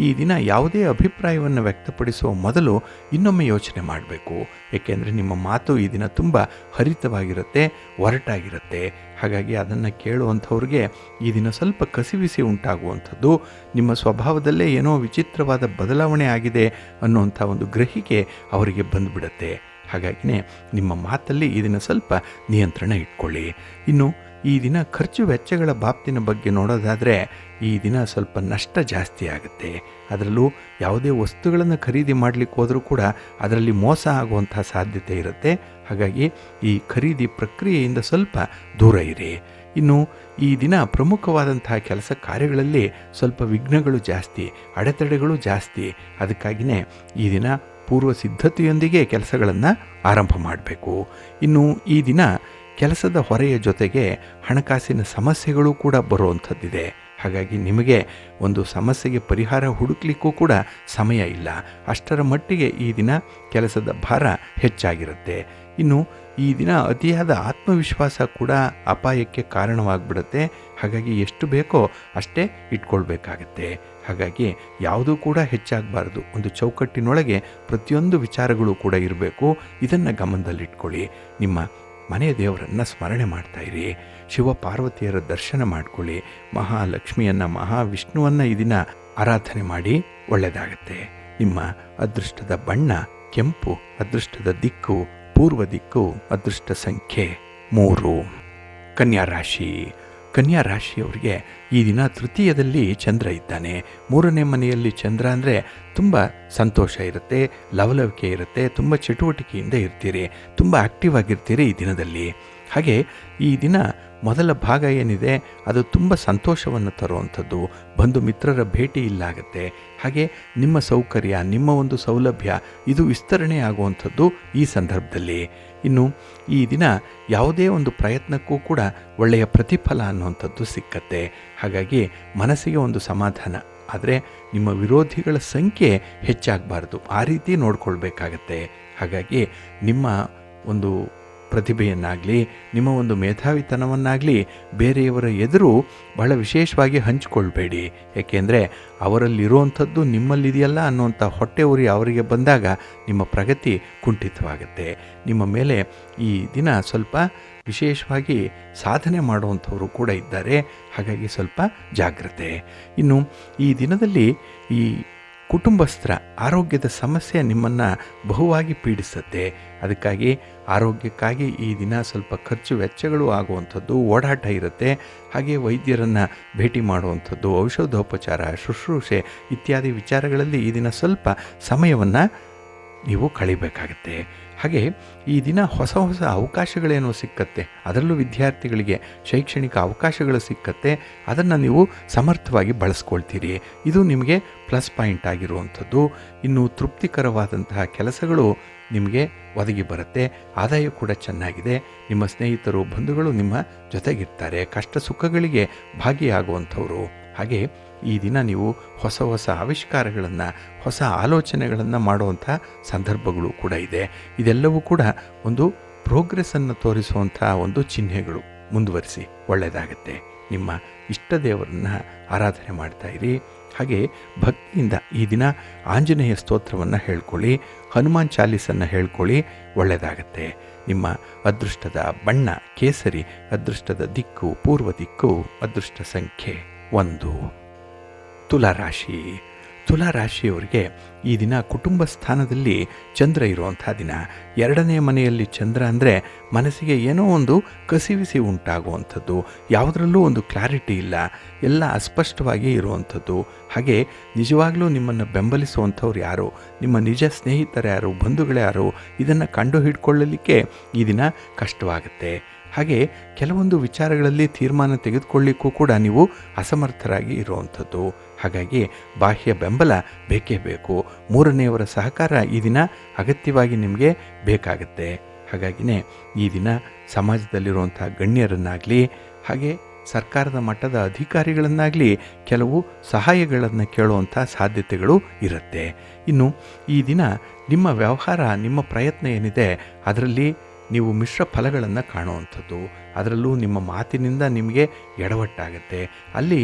ಈ ದಿನ ಯಾವುದೇ ಅಭಿಪ್ರಾಯವನ್ನು ವ್ಯಕ್ತಪಡಿಸುವ ಮೊದಲು ಇನ್ನೊಮ್ಮೆ ಯೋಚನೆ ಮಾಡಬೇಕು. ಏಕೆಂದರೆ ನಿಮ್ಮ ಮಾತು ಈ ದಿನ ತುಂಬ ಹರಿತವಾಗಿರುತ್ತೆ, ಒರಟಾಗಿರುತ್ತೆ. ಹಾಗಾಗಿ ಅದನ್ನು ಕೇಳುವಂಥವ್ರಿಗೆ ಈ ದಿನ ಸ್ವಲ್ಪ ಕಸಿವಿಸಿ ಉಂಟಾಗುವಂಥದ್ದು, ನಿಮ್ಮ ಸ್ವಭಾವದಲ್ಲೇ ಏನೋ ವಿಚಿತ್ರವಾದ ಬದಲಾವಣೆ ಆಗಿದೆ ಅನ್ನುವಂಥ ಒಂದು ಗ್ರಹಿಕೆ ಅವರಿಗೆ ಬಂದುಬಿಡುತ್ತೆ. ಹಾಗಾಗಿನೇ ನಿಮ್ಮ ಮಾತಲ್ಲಿ ಈ ದಿನ ಸ್ವಲ್ಪ ನಿಯಂತ್ರಣ ಇಟ್ಕೊಳ್ಳಿ. ಇನ್ನು ಈ ದಿನ ಖರ್ಚು ವೆಚ್ಚಗಳ ಬಾಬ್ತಿನ ಬಗ್ಗೆ ನೋಡೋದಾದರೆ ಈ ದಿನ ಸ್ವಲ್ಪ ನಷ್ಟ ಜಾಸ್ತಿ ಆಗುತ್ತೆ. ಅದರಲ್ಲೂ ಯಾವುದೇ ವಸ್ತುಗಳನ್ನು ಖರೀದಿ ಮಾಡಲಿಕ್ಕೆ ಹೋದರೂ ಕೂಡ ಅದರಲ್ಲಿ ಮೋಸ ಆಗುವಂಥ ಸಾಧ್ಯತೆ ಇರುತ್ತೆ. ಹಾಗಾಗಿ ಈ ಖರೀದಿ ಪ್ರಕ್ರಿಯೆಯಿಂದ ಸ್ವಲ್ಪ ದೂರ ಇರಿ. ಇನ್ನು ಈ ದಿನ ಪ್ರಮುಖವಾದಂತಹ ಕೆಲಸ ಕಾರ್ಯಗಳಲ್ಲಿ ಸ್ವಲ್ಪ ವಿಘ್ನಗಳು ಜಾಸ್ತಿ, ಅಡೆತಡೆಗಳು ಜಾಸ್ತಿ. ಅದಕ್ಕಾಗಿಯೇ ಈ ದಿನ ಪೂರ್ವ ಸಿದ್ಧತೆಯೊಂದಿಗೆ ಕೆಲಸಗಳನ್ನು ಆರಂಭ ಮಾಡಬೇಕು. ಇನ್ನು ಈ ದಿನ ಕೆಲಸದ ಹೊರೆಯ ಜೊತೆಗೆ ಹಣಕಾಸಿನ ಸಮಸ್ಯೆಗಳು ಕೂಡ ಬರುವಂಥದ್ದಿದೆ. ಹಾಗಾಗಿ ನಿಮಗೆ ಒಂದು ಸಮಸ್ಯೆಗೆ ಪರಿಹಾರ ಹುಡುಕ್ಲಿಕ್ಕೂ ಕೂಡ ಸಮಯ ಇಲ್ಲ. ಅಷ್ಟರ ಮಟ್ಟಿಗೆ ಈ ದಿನ ಕೆಲಸದ ಭಾರ ಹೆಚ್ಚಾಗಿರುತ್ತೆ. ಇನ್ನು ಈ ದಿನ ಅತಿಯಾದ ಆತ್ಮವಿಶ್ವಾಸ ಕೂಡ ಅಪಾಯಕ್ಕೆ ಕಾರಣವಾಗಿಬಿಡುತ್ತೆ. ಹಾಗಾಗಿ ಎಷ್ಟು ಬೇಕೋ ಅಷ್ಟೇ ಇಟ್ಕೊಳ್ಬೇಕಾಗತ್ತೆ. ಹಾಗಾಗಿ ಯಾವುದೂ ಕೂಡ ಹೆಚ್ಚಾಗಬಾರ್ದು. ಒಂದು ಚೌಕಟ್ಟಿನೊಳಗೆ ಪ್ರತಿಯೊಂದು ವಿಚಾರಗಳು ಕೂಡ ಇರಬೇಕು. ಇದನ್ನು ಗಮನದಲ್ಲಿಟ್ಕೊಳ್ಳಿ. ನಿಮ್ಮ ಮನೆಯ ದೇವರನ್ನು ಸ್ಮರಣೆ ಮಾಡ್ತಾ ಇರಿ. ಶಿವ ಪಾರ್ವತಿಯರ ದರ್ಶನ ಮಾಡ್ಕೊಳ್ಳಿ. ಮಹಾಲಕ್ಷ್ಮಿಯನ್ನು, ಮಹಾವಿಷ್ಣುವನ್ನು ಈ ದಿನ ಆರಾಧನೆ ಮಾಡಿ. ಒಳ್ಳೆಯದಾಗತ್ತೆ. ನಿಮ್ಮ ಅದೃಷ್ಟದ ಬಣ್ಣ ಕೆಂಪು, ಅದೃಷ್ಟದ ದಿಕ್ಕು ಪೂರ್ವ ದಿಕ್ಕು, ಅದೃಷ್ಟ ಸಂಖ್ಯೆ 3. ಕನ್ಯಾ ರಾಶಿ. ಕನ್ಯಾ ರಾಶಿಯವರಿಗೆ ಈ ದಿನ ತೃತೀಯದಲ್ಲಿ ಚಂದ್ರ ಇದ್ದಾನೆ. 3ನೇ ಮನೆಯಲ್ಲಿ ಚಂದ್ರ ಅಂದರೆ ತುಂಬ ಸಂತೋಷ ಇರುತ್ತೆ, ಲವಲವಿಕೆ ಇರುತ್ತೆ, ತುಂಬ ಚಟುವಟಿಕೆಯಿಂದ ಇರ್ತೀರಿ, ತುಂಬ ಆ್ಯಕ್ಟಿವ್ ಆಗಿರ್ತೀರಿ ಈ ದಿನದಲ್ಲಿ. ಹಾಗೆ ಈ ದಿನ ಮೊದಲ ಭಾಗ ಏನಿದೆ ಅದು ತುಂಬ ಸಂತೋಷವನ್ನು ತರುವಂಥದ್ದು. ಬಂಧು ಮಿತ್ರರ ಭೇಟಿ ಇಲ್ಲಾಗುತ್ತೆ. ಹಾಗೆ ನಿಮ್ಮ ಸೌಕರ್ಯ, ನಿಮ್ಮ ಒಂದು ಸೌಲಭ್ಯ ಇದು ವಿಸ್ತರಣೆ ಆಗುವಂಥದ್ದು ಈ ಸಂದರ್ಭದಲ್ಲಿ. ಇನ್ನು ಈ ದಿನ ಯಾವುದೇ ಒಂದು ಪ್ರಯತ್ನಕ್ಕೂ ಕೂಡ ಒಳ್ಳೆಯ ಪ್ರತಿಫಲ ಅನ್ನುವಂಥದ್ದು ಸಿಕ್ಕತ್ತೆ. ಹಾಗಾಗಿ ಮನಸ್ಸಿಗೆ ಒಂದು ಸಮಾಧಾನ. ಆದರೆ ನಿಮ್ಮ ವಿರೋಧಿಗಳ ಸಂಖ್ಯೆ ಹೆಚ್ಚಾಗಬಾರ್ದು, ಆ ರೀತಿ ನೋಡ್ಕೊಳ್ಬೇಕಾಗತ್ತೆ. ಹಾಗಾಗಿ ನಿಮ್ಮ ಒಂದು ಪ್ರತಿಭೆಯನ್ನಾಗಲಿ, ನಿಮ್ಮ ಒಂದು ಮೇಧಾವಿತನವನ್ನಾಗಲಿ ಬೇರೆಯವರ ಎದುರು ಬಹಳ ವಿಶೇಷವಾಗಿ ಹಂಚಿಕೊಳ್ಬೇಡಿ. ಏಕೆಂದರೆ ಅವರಲ್ಲಿರುವಂಥದ್ದು ನಿಮ್ಮಲ್ಲಿದೆಯಲ್ಲ ಅನ್ನುವಂಥ ಹೊಟ್ಟೆ ಉರಿ ಅವರಿಗೆ ಬಂದಾಗ ನಿಮ್ಮ ಪ್ರಗತಿ ಕುಂಠಿತವಾಗುತ್ತೆ. ನಿಮ್ಮ ಮೇಲೆ ಈ ದಿನ ಸ್ವಲ್ಪ ವಿಶೇಷವಾಗಿ ಸಾಧನೆ ಮಾಡುವಂಥವರು ಕೂಡ ಇದ್ದಾರೆ. ಹಾಗಾಗಿ ಸ್ವಲ್ಪ ಜಾಗ್ರತೆ. ಇನ್ನು ಈ ದಿನದಲ್ಲಿ ಈ ಕುಟುಂಬಸ್ಥರ ಆರೋಗ್ಯದ ಸಮಸ್ಯೆ ನಿಮ್ಮನ್ನು ಬಹುವಾಗಿ ಪೀಡಿಸುತ್ತೆ. ಅದಕ್ಕಾಗಿ ಆರೋಗ್ಯಕ್ಕಾಗಿ ಈ ದಿನ ಸ್ವಲ್ಪ ಖರ್ಚು ವೆಚ್ಚಗಳು ಆಗುವಂಥದ್ದು, ಓಡಾಟ ಇರುತ್ತೆ. ಹಾಗೆ ವೈದ್ಯರನ್ನು ಭೇಟಿ ಮಾಡುವಂಥದ್ದು, ಔಷಧೋಪಚಾರ, ಶುಶ್ರೂಷೆ ಇತ್ಯಾದಿ ವಿಚಾರಗಳಲ್ಲಿ ಈ ದಿನ ಸ್ವಲ್ಪ ಸಮಯವನ್ನು ನೀವು ಕಳಿಬೇಕಾಗತ್ತೆ. ಹಾಗೆ ಈ ದಿನ ಹೊಸ ಹೊಸ ಅವಕಾಶಗಳೇನೋ ಸಿಕ್ಕತ್ತೆ. ಅದರಲ್ಲೂ ವಿದ್ಯಾರ್ಥಿಗಳಿಗೆ ಶೈಕ್ಷಣಿಕ ಅವಕಾಶಗಳು ಸಿಕ್ಕತ್ತೆ. ಅದನ್ನು ನೀವು ಸಮರ್ಥವಾಗಿ ಬಳಸ್ಕೊಳ್ತೀರಿ. ಇದು ನಿಮಗೆ ಪ್ಲಸ್ ಪಾಯಿಂಟ್ ಆಗಿರುವಂಥದ್ದು. ಇನ್ನು ತೃಪ್ತಿಕರವಾದಂತಹ ಕೆಲಸಗಳು ನಿಮಗೆ ಒದಗಿ ಬರುತ್ತೆ. ಆದಾಯ ಕೂಡ ಚೆನ್ನಾಗಿದೆ. ನಿಮ್ಮ ಸ್ನೇಹಿತರು, ಬಂಧುಗಳು ನಿಮ್ಮ ಜೊತೆಗಿರ್ತಾರೆ. ಕಷ್ಟ ಸುಖಗಳಿಗೆ ಭಾಗಿಯಾಗುವಂಥವರು. ಹಾಗೆ ಈ ದಿನ ನೀವು ಹೊಸ ಹೊಸ ಆವಿಷ್ಕಾರಗಳನ್ನು, ಹೊಸ ಆಲೋಚನೆಗಳನ್ನು ಮಾಡುವಂಥ ಸಂದರ್ಭಗಳು ಕೂಡ ಇದೆ. ಇದೆಲ್ಲವೂ ಕೂಡ ಒಂದು ಪ್ರೋಗ್ರೆಸ್ಸನ್ನು ತೋರಿಸುವಂಥ ಒಂದು ಚಿಹ್ನೆಗಳು. ಮುಂದುವರಿಸಿ, ಒಳ್ಳೆಯದಾಗತ್ತೆ. ನಿಮ್ಮ ಇಷ್ಟ ದೇವರನ್ನು ಆರಾಧನೆ ಮಾಡ್ತಾಯಿರಿ. ಹಾಗೆ ಭಕ್ತಿಯಿಂದ ಈ ದಿನ ಆಂಜನೇಯ ಸ್ತೋತ್ರವನ್ನು ಹೇಳ್ಕೊಳ್ಳಿ, ಹನುಮಾನ್ ಚಾಲೀಸನ್ನು ಹೇಳ್ಕೊಳ್ಳಿ, ಒಳ್ಳೆಯದಾಗತ್ತೆ. ನಿಮ್ಮ ಅದೃಷ್ಟದ ಬಣ್ಣ ಕೇಸರಿ, ಅದೃಷ್ಟದ ದಿಕ್ಕು ಪೂರ್ವ ದಿಕ್ಕು, ಅದೃಷ್ಟ ಸಂಖ್ಯೆ 1. ತುಲಾರಾಶಿ. ತುಲಾರಾಶಿಯವರಿಗೆ ಈ ದಿನ ಕುಟುಂಬ ಸ್ಥಾನದಲ್ಲಿ ಚಂದ್ರ ಇರುವಂಥ ದಿನ. 2ನೇ ಮನೆಯಲ್ಲಿ ಚಂದ್ರ ಅಂದರೆ ಮನಸ್ಸಿಗೆ ಏನೋ ಒಂದು ಕಸಿವಿಸಿ ಉಂಟಾಗುವಂಥದ್ದು, ಯಾವುದರಲ್ಲೂ ಒಂದು ಕ್ಲಾರಿಟಿ ಇಲ್ಲ, ಎಲ್ಲ ಅಸ್ಪಷ್ಟವಾಗಿ ಇರುವಂಥದ್ದು. ಹಾಗೆ ನಿಜವಾಗ್ಲೂ ನಿಮ್ಮನ್ನು ಬೆಂಬಲಿಸುವಂಥವ್ರು ಯಾರು, ನಿಮ್ಮ ನಿಜ ಸ್ನೇಹಿತರು ಯಾರು, ಬಂಧುಗಳು ಯಾರು, ಇದನ್ನು ಕಂಡು ಹಿಡ್ಕೊಳ್ಳಲಿಕ್ಕೆ ಈ ದಿನ ಕಷ್ಟವಾಗುತ್ತೆ. ಹಾಗೆ ಕೆಲವೊಂದು ವಿಚಾರಗಳಲ್ಲಿ ತೀರ್ಮಾನ ತೆಗೆದುಕೊಳ್ಳಿಕ್ಕೂ ಕೂಡ ನೀವು ಅಸಮರ್ಥರಾಗಿ ಇರುವಂಥದ್ದು. ಹಾಗಾಗಿ ಬಾಹ್ಯ ಬೆಂಬಲ ಬೇಕೇ ಬೇಕು. 3ನೇಯವರ ಸಹಕಾರ ಈ ದಿನ ಅಗತ್ಯವಾಗಿ ನಿಮಗೆ ಬೇಕಾಗುತ್ತೆ. ಹಾಗಾಗಿನೇ ಈ ದಿನ ಸಮಾಜದಲ್ಲಿರುವಂಥ ಗಣ್ಯರನ್ನಾಗಲಿ ಹಾಗೆ ಸರ್ಕಾರದ ಮಟ್ಟದ ಅಧಿಕಾರಿಗಳನ್ನಾಗಲಿ ಕೆಲವು ಸಹಾಯಗಳನ್ನು ಕೇಳುವಂಥ ಸಾಧ್ಯತೆಗಳು ಇರುತ್ತೆ. ಇನ್ನು ಈ ದಿನ ನಿಮ್ಮ ವ್ಯವಹಾರ, ನಿಮ್ಮ ಪ್ರಯತ್ನ ಏನಿದೆ ಅದರಲ್ಲಿ ನೀವು ಮಿಶ್ರ ಫಲಗಳನ್ನು ಕಾಣುವಂಥದ್ದು. ಅದರಲ್ಲೂ ನಿಮ್ಮ ಮಾತಿನಿಂದ ನಿಮಗೆ ಎಡವಟ್ಟಾಗುತ್ತೆ. ಅಲ್ಲಿ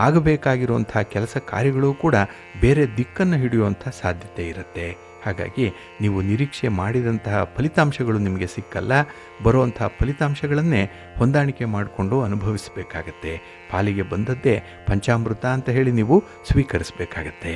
ಆಗಬೇಕಾಗಿರುವಂಥ ಕೆಲಸ ಕಾರ್ಯಗಳು ಕೂಡ ಬೇರೆ ದಿಕ್ಕನ್ನು ಹಿಡಿಯುವಂಥ ಸಾಧ್ಯತೆ ಇರುತ್ತೆ. ಹಾಗಾಗಿ ನೀವು ನಿರೀಕ್ಷೆ ಮಾಡಿದಂತಹ ಫಲಿತಾಂಶಗಳು ನಿಮಗೆ ಸಿಕ್ಕಲ್ಲ. ಬರುವಂತಹ ಫಲಿತಾಂಶಗಳನ್ನೇ ಹೊಂದಾಣಿಕೆ ಮಾಡಿಕೊಂಡು ಅನುಭವಿಸಬೇಕಾಗತ್ತೆ. ಪಾಲಿಗೆ ಬಂದದ್ದೇ ಪಂಚಾಮೃತ ಅಂತ ಹೇಳಿ ನೀವು ಸ್ವೀಕರಿಸಬೇಕಾಗತ್ತೆ.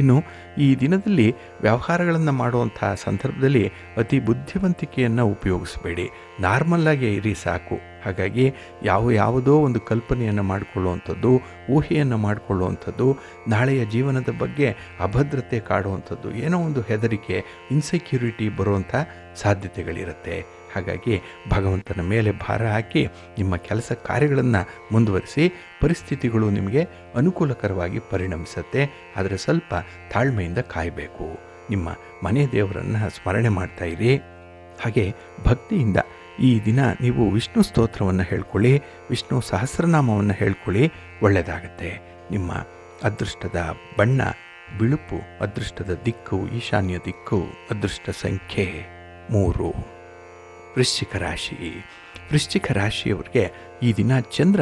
ಇನ್ನು ಈ ದಿನದಲ್ಲಿ ವ್ಯವಹಾರಗಳನ್ನು ಮಾಡುವಂಥ ಸಂದರ್ಭದಲ್ಲಿ ಅತಿ ಬುದ್ಧಿವಂತಿಕೆಯನ್ನು ಉಪಯೋಗಿಸಬೇಡಿ. ನಾರ್ಮಲ್ಲಾಗಿ ಇರಿ ಸಾಕು. ಹಾಗಾಗಿ ಯಾವುದೋ ಒಂದು ಕಲ್ಪನೆಯನ್ನು ಮಾಡಿಕೊಳ್ಳುವಂಥದ್ದು, ಊಹೆಯನ್ನು ಮಾಡಿಕೊಳ್ಳುವಂಥದ್ದು, ನಾಳೆಯ ಜೀವನದ ಬಗ್ಗೆ ಅಭದ್ರತೆ ಕಾಡುವಂಥದ್ದು, ಏನೋ ಒಂದು ಹೆದರಿಕೆ, ಇನ್ಸೆಕ್ಯೂರಿಟಿ ಬರುವಂಥ ಸಾಧ್ಯತೆಗಳಿರುತ್ತೆ. ಹಾಗಾಗಿ ಭಗವಂತನ ಮೇಲೆ ಭಾರ ಹಾಕಿ ನಿಮ್ಮ ಕೆಲಸ ಕಾರ್ಯಗಳನ್ನು ಮುಂದುವರಿಸಿ. ಪರಿಸ್ಥಿತಿಗಳು ನಿಮಗೆ ಅನುಕೂಲಕರವಾಗಿ ಪರಿಣಮಿಸುತ್ತೆ. ಆದರೆ ಸ್ವಲ್ಪ ತಾಳ್ಮೆಯಿಂದ ಕಾಯಬೇಕು. ನಿಮ್ಮ ಮನೆ ದೇವರನ್ನು ಸ್ಮರಣೆ ಮಾಡ್ತಾಯಿರಿ. ಹಾಗೆ ಭಕ್ತಿಯಿಂದ ಈ ದಿನ ನೀವು ವಿಷ್ಣು ಸ್ತೋತ್ರವನ್ನು ಹೇಳ್ಕೊಳ್ಳಿ, ವಿಷ್ಣು ಸಹಸ್ರನಾಮವನ್ನು ಹೇಳ್ಕೊಳ್ಳಿ, ಒಳ್ಳೆಯದಾಗತ್ತೆ. ನಿಮ್ಮ ಅದೃಷ್ಟದ ಬಣ್ಣ ಬಿಳುಪು, ಅದೃಷ್ಟದ ದಿಕ್ಕು ಈಶಾನ್ಯ ದಿಕ್ಕು, ಅದೃಷ್ಟ ಸಂಖ್ಯೆ 3. ವೃಶ್ಚಿಕ ರಾಶಿ. ವೃಶ್ಚಿಕ ರಾಶಿಯವರಿಗೆ ಈ ದಿನ ಚಂದ್ರ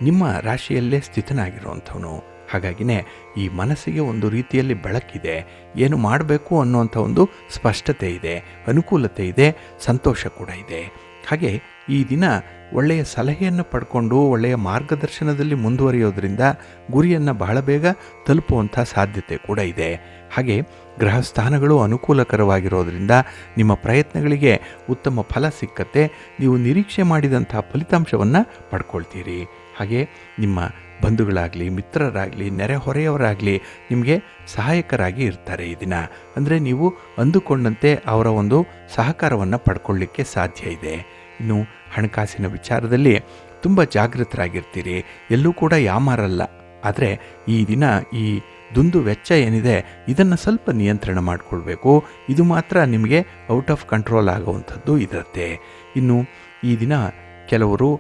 ನಿಮ್ಮ ರಾಶಿಯಲ್ಲೇ ಸ್ಥಿತನಾಗಿರುವಂಥವನು. ಹಾಗಾಗಿನೇ ಈ ಮನಸ್ಸಿಗೆ ಒಂದು ರೀತಿಯಲ್ಲಿ ಬೆಳಕಿದೆ, ಏನು ಮಾಡಬೇಕು ಅನ್ನುವಂಥ ಒಂದು ಸ್ಪಷ್ಟತೆ ಇದೆ, ಅನುಕೂಲತೆ ಇದೆ, ಸಂತೋಷ ಕೂಡ ಇದೆ. ಹಾಗೆ ಈ ದಿನ ಒಳ್ಳೆಯ ಸಲಹೆಯನ್ನು ಪಡ್ಕೊಂಡು ಒಳ್ಳೆಯ ಮಾರ್ಗದರ್ಶನದಲ್ಲಿ ಮುಂದುವರಿಯೋದ್ರಿಂದ ಗುರಿಯನ್ನು ಬಹಳ ಬೇಗ ತಲುಪುವಂಥ ಸಾಧ್ಯತೆ ಕೂಡ ಇದೆ. ಹಾಗೆ ಗ್ರಹ ಸ್ಥಾನಗಳು ಅನುಕೂಲಕರವಾಗಿರೋದ್ರಿಂದ ನಿಮ್ಮ ಪ್ರಯತ್ನಗಳಿಗೆ ಉತ್ತಮ ಫಲ ಸಿಕ್ಕತ್ತೆ. ನೀವು ನಿರೀಕ್ಷೆ ಮಾಡಿದಂಥ ಫಲಿತಾಂಶವನ್ನು ಪಡ್ಕೊಳ್ತೀರಿ. ಹಾಗೆ ನಿಮ್ಮ ಬಂಧುಗಳಾಗಲಿ, ಮಿತ್ರರಾಗಲಿ, ನೆರೆಹೊರೆಯವರಾಗಲಿ ನಿಮಗೆ ಸಹಾಯಕರಾಗಿ ಇರ್ತಾರೆ ಈ ದಿನ. ಅಂದರೆ ನೀವು ಅಂದುಕೊಂಡಂತೆ ಅವರ ಒಂದು ಸಹಕಾರವನ್ನು ಪಡ್ಕೊಳ್ಳಿಕ್ಕೆ ಸಾಧ್ಯ ಇದೆ. ಇನ್ನು ಹಣಕಾಸಿನ ವಿಚಾರದಲ್ಲಿ ತುಂಬ ಜಾಗೃತರಾಗಿರ್ತೀರಿ, ಎಲ್ಲೂ ಕೂಡ ಯಾಮಾರಲ್ಲ. ಆದರೆ ಈ ದಿನ ಈ ದುಂದು ವೆಚ್ಚ ಏನಿದೆ ಇದನ್ನು ಸ್ವಲ್ಪ ನಿಯಂತ್ರಣ ಮಾಡಿಕೊಳ್ಬೇಕು. ಇದು ಮಾತ್ರ ನಿಮಗೆ ಔಟ್ ಆಫ್ ಕಂಟ್ರೋಲ್ ಆಗುವಂಥದ್ದು ಇರುತ್ತೆ. ಇನ್ನು ಈ ದಿನ ಕೆಲವರು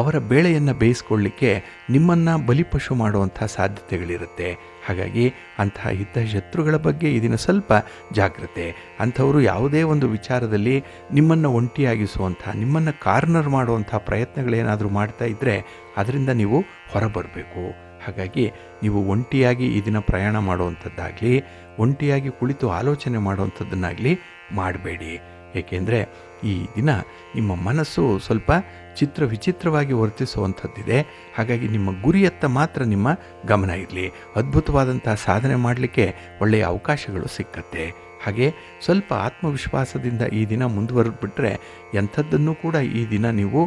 ಅವರ ಬೇಳೆಯನ್ನು ಬೇಯಿಸ್ಕೊಳ್ಳಿಕ್ಕೆ ನಿಮ್ಮನ್ನು ಬಲಿಪಶು ಮಾಡುವಂಥ ಸಾಧ್ಯತೆಗಳಿರುತ್ತೆ. ಹಾಗಾಗಿ ಅಂತಹ ಹಿತಶತ್ರುಗಳ ಬಗ್ಗೆ ಇದನ್ನು ಸ್ವಲ್ಪ ಜಾಗ್ರತೆ. ಅಂಥವರು ಯಾವುದೇ ಒಂದು ವಿಚಾರದಲ್ಲಿ ನಿಮ್ಮನ್ನು ಒಂಟಿಯಾಗಿಸುವಂಥ, ನಿಮ್ಮನ್ನು ಕಾರ್ನರ್ ಮಾಡುವಂಥ ಪ್ರಯತ್ನಗಳೇನಾದರೂ ಮಾಡ್ತಾ ಇದ್ದರೆ ಅದರಿಂದ ನೀವು ಹೊರಬರಬೇಕು. ಹಾಗಾಗಿ ನೀವು ಒಂಟಿಯಾಗಿ ಈ ದಿನ ಪ್ರಯಾಣ ಮಾಡುವಂಥದ್ದಾಗಲಿ, ಒಂಟಿಯಾಗಿ ಕುಳಿತು ಆಲೋಚನೆ ಮಾಡುವಂಥದ್ದನ್ನಾಗಲಿ ಮಾಡಬೇಡಿ. ಏಕೆಂದರೆ ಈ ದಿನ ನಿಮ್ಮ ಮನಸ್ಸು ಸ್ವಲ್ಪ ವಿಚಿತ್ರವಾಗಿ ವರ್ತಿಸುವಂಥದ್ದಿದೆ. ಹಾಗಾಗಿ ನಿಮ್ಮ ಗುರಿಯತ್ತ ಮಾತ್ರ ನಿಮ್ಮ ಗಮನ ಇರಲಿ. ಅದ್ಭುತವಾದಂಥ ಸಾಧನೆ ಮಾಡಲಿಕ್ಕೆ ಒಳ್ಳೆಯ ಅವಕಾಶಗಳು ಸಿಕ್ಕತ್ತೆ. ಹಾಗೆ ಸ್ವಲ್ಪ ಆತ್ಮವಿಶ್ವಾಸದಿಂದ ಈ ದಿನ ಮುಂದುವರೆದ್ಬಿಟ್ರೆ ಎಂಥದ್ದನ್ನು ಕೂಡ ಈ ದಿನ ನೀವು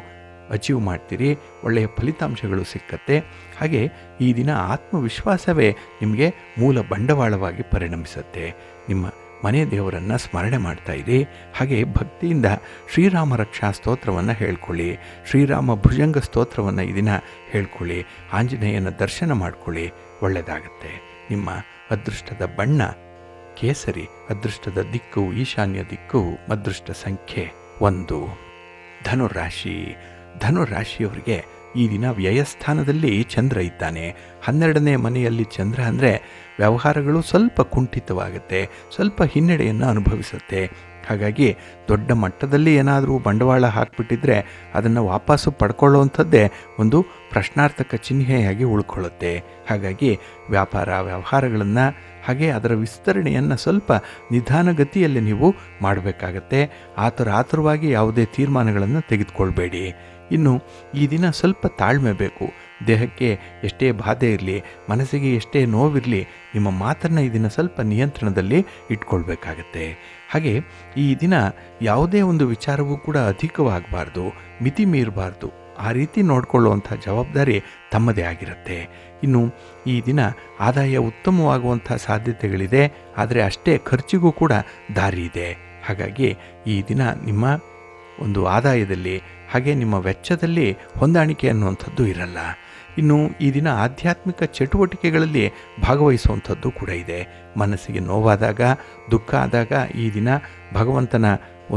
ಅಚೀವ್ ಮಾಡ್ತೀರಿ. ಒಳ್ಳೆಯ ಫಲಿತಾಂಶಗಳು ಸಿಕ್ಕತ್ತೆ. ಹಾಗೆ ಈ ದಿನ ಆತ್ಮವಿಶ್ವಾಸವೇ ನಿಮಗೆ ಮೂಲ ಬಂಡವಾಳವಾಗಿ ಪರಿಣಮಿಸುತ್ತೆ. ನಿಮ್ಮ ಮನೆ ದೇವರನ್ನು ಸ್ಮರಣೆ ಮಾಡ್ತಾ ಇರಿ. ಹಾಗೆ ಭಕ್ತಿಯಿಂದ ಶ್ರೀರಾಮ ರಕ್ಷಾ ಸ್ತೋತ್ರವನ್ನು ಹೇಳ್ಕೊಳ್ಳಿ, ಶ್ರೀರಾಮ ಭುಜಂಗ ಸ್ತೋತ್ರವನ್ನು ಈ ದಿನ ಹೇಳ್ಕೊಳ್ಳಿ, ಆಂಜನೇಯನ ದರ್ಶನ ಮಾಡ್ಕೊಳ್ಳಿ, ಒಳ್ಳೆಯದಾಗತ್ತೆ. ನಿಮ್ಮ ಅದೃಷ್ಟದ ಬಣ್ಣ ಕೇಸರಿ, ಅದೃಷ್ಟದ ದಿಕ್ಕು ಈಶಾನ್ಯ ದಿಕ್ಕು, ಅದೃಷ್ಟ ಸಂಖ್ಯೆ 1. ಧನುರಾಶಿ. ಧನುರಾಶಿಯವರಿಗೆ ಈ ದಿನ ವ್ಯಯಸ್ಥಾನದಲ್ಲಿ ಚಂದ್ರ ಇದ್ದಾನೆ. 12ನೇ ಮನೆಯಲ್ಲಿ ಚಂದ್ರ ಅಂದರೆ ವ್ಯವಹಾರಗಳು ಸ್ವಲ್ಪ ಕುಂಠಿತವಾಗುತ್ತೆ, ಸ್ವಲ್ಪ ಹಿನ್ನಡೆಯನ್ನು ಅನುಭವಿಸುತ್ತೆ. ಹಾಗಾಗಿ ದೊಡ್ಡ ಮಟ್ಟದಲ್ಲಿ ಏನಾದರೂ ಬಂಡವಾಳ ಹಾಕಿಬಿಟ್ಟಿದ್ರೆ ಅದನ್ನು ವಾಪಸ್ಸು ಪಡ್ಕೊಳ್ಳುವಂಥದ್ದೇ ಒಂದು ಪ್ರಶ್ನಾರ್ಥಕ ಚಿಹ್ನೆಯಾಗಿ ಉಳ್ಕೊಳ್ಳುತ್ತೆ. ಹಾಗಾಗಿ ವ್ಯವಹಾರಗಳನ್ನು ಹಾಗೆ ಅದರ ವಿಸ್ತರಣೆಯನ್ನು ಸ್ವಲ್ಪ ನಿಧಾನಗತಿಯಲ್ಲಿ ನೀವು ಮಾಡಬೇಕಾಗತ್ತೆ. ಆತುರವಾಗಿ ಯಾವುದೇ ತೀರ್ಮಾನಗಳನ್ನು ತೆಗೆದುಕೊಳ್ಬೇಡಿ. ಇನ್ನು ಈ ದಿನ ಸ್ವಲ್ಪ ತಾಳ್ಮೆ ಬೇಕು. ದೇಹಕ್ಕೆ ಎಷ್ಟೇ ಬಾಧೆ ಇರಲಿ, ಮನಸ್ಸಿಗೆ ಎಷ್ಟೇ ನೋವಿರಲಿ, ನಿಮ್ಮ ಮಾತನ್ನು ಈ ದಿನ ಸ್ವಲ್ಪ ನಿಯಂತ್ರಣದಲ್ಲಿ ಇಟ್ಕೊಳ್ಬೇಕಾಗತ್ತೆ. ಹಾಗೆ ಈ ದಿನ ಯಾವುದೇ ಒಂದು ವಿಚಾರವೂ ಕೂಡ ಅಧಿಕವಾಗಬಾರ್ದು, ಮಿತಿ ಮೀರಬಾರ್ದು. ಆ ರೀತಿ ನೋಡಿಕೊಳ್ಳುವಂಥ ಜವಾಬ್ದಾರಿ ತಮ್ಮದೇ ಆಗಿರುತ್ತೆ. ಇನ್ನು ಈ ದಿನ ಆದಾಯ ಉತ್ತಮವಾಗುವಂಥ ಸಾಧ್ಯತೆಗಳಿದೆ, ಆದರೆ ಅಷ್ಟೇ ಖರ್ಚಿಗೂ ಕೂಡ ದಾರಿ ಇದೆ. ಹಾಗಾಗಿ ಈ ದಿನ ನಿಮ್ಮ ಒಂದು ಆದಾಯದಲ್ಲಿ ಹಾಗೆ ನಿಮ್ಮ ವೆಚ್ಚದಲ್ಲಿ ಹೊಂದಾಣಿಕೆ ಅನ್ನುವಂಥದ್ದು ಇರಲ್ಲ. ಇನ್ನು ಈ ದಿನ ಆಧ್ಯಾತ್ಮಿಕ ಚಟುವಟಿಕೆಗಳಲ್ಲಿ ಭಾಗವಹಿಸುವಂಥದ್ದು ಕೂಡ ಇದೆ. ಮನಸ್ಸಿಗೆ ನೋವಾದಾಗ, ದುಃಖ ಆದಾಗ ಈ ದಿನ ಭಗವಂತನ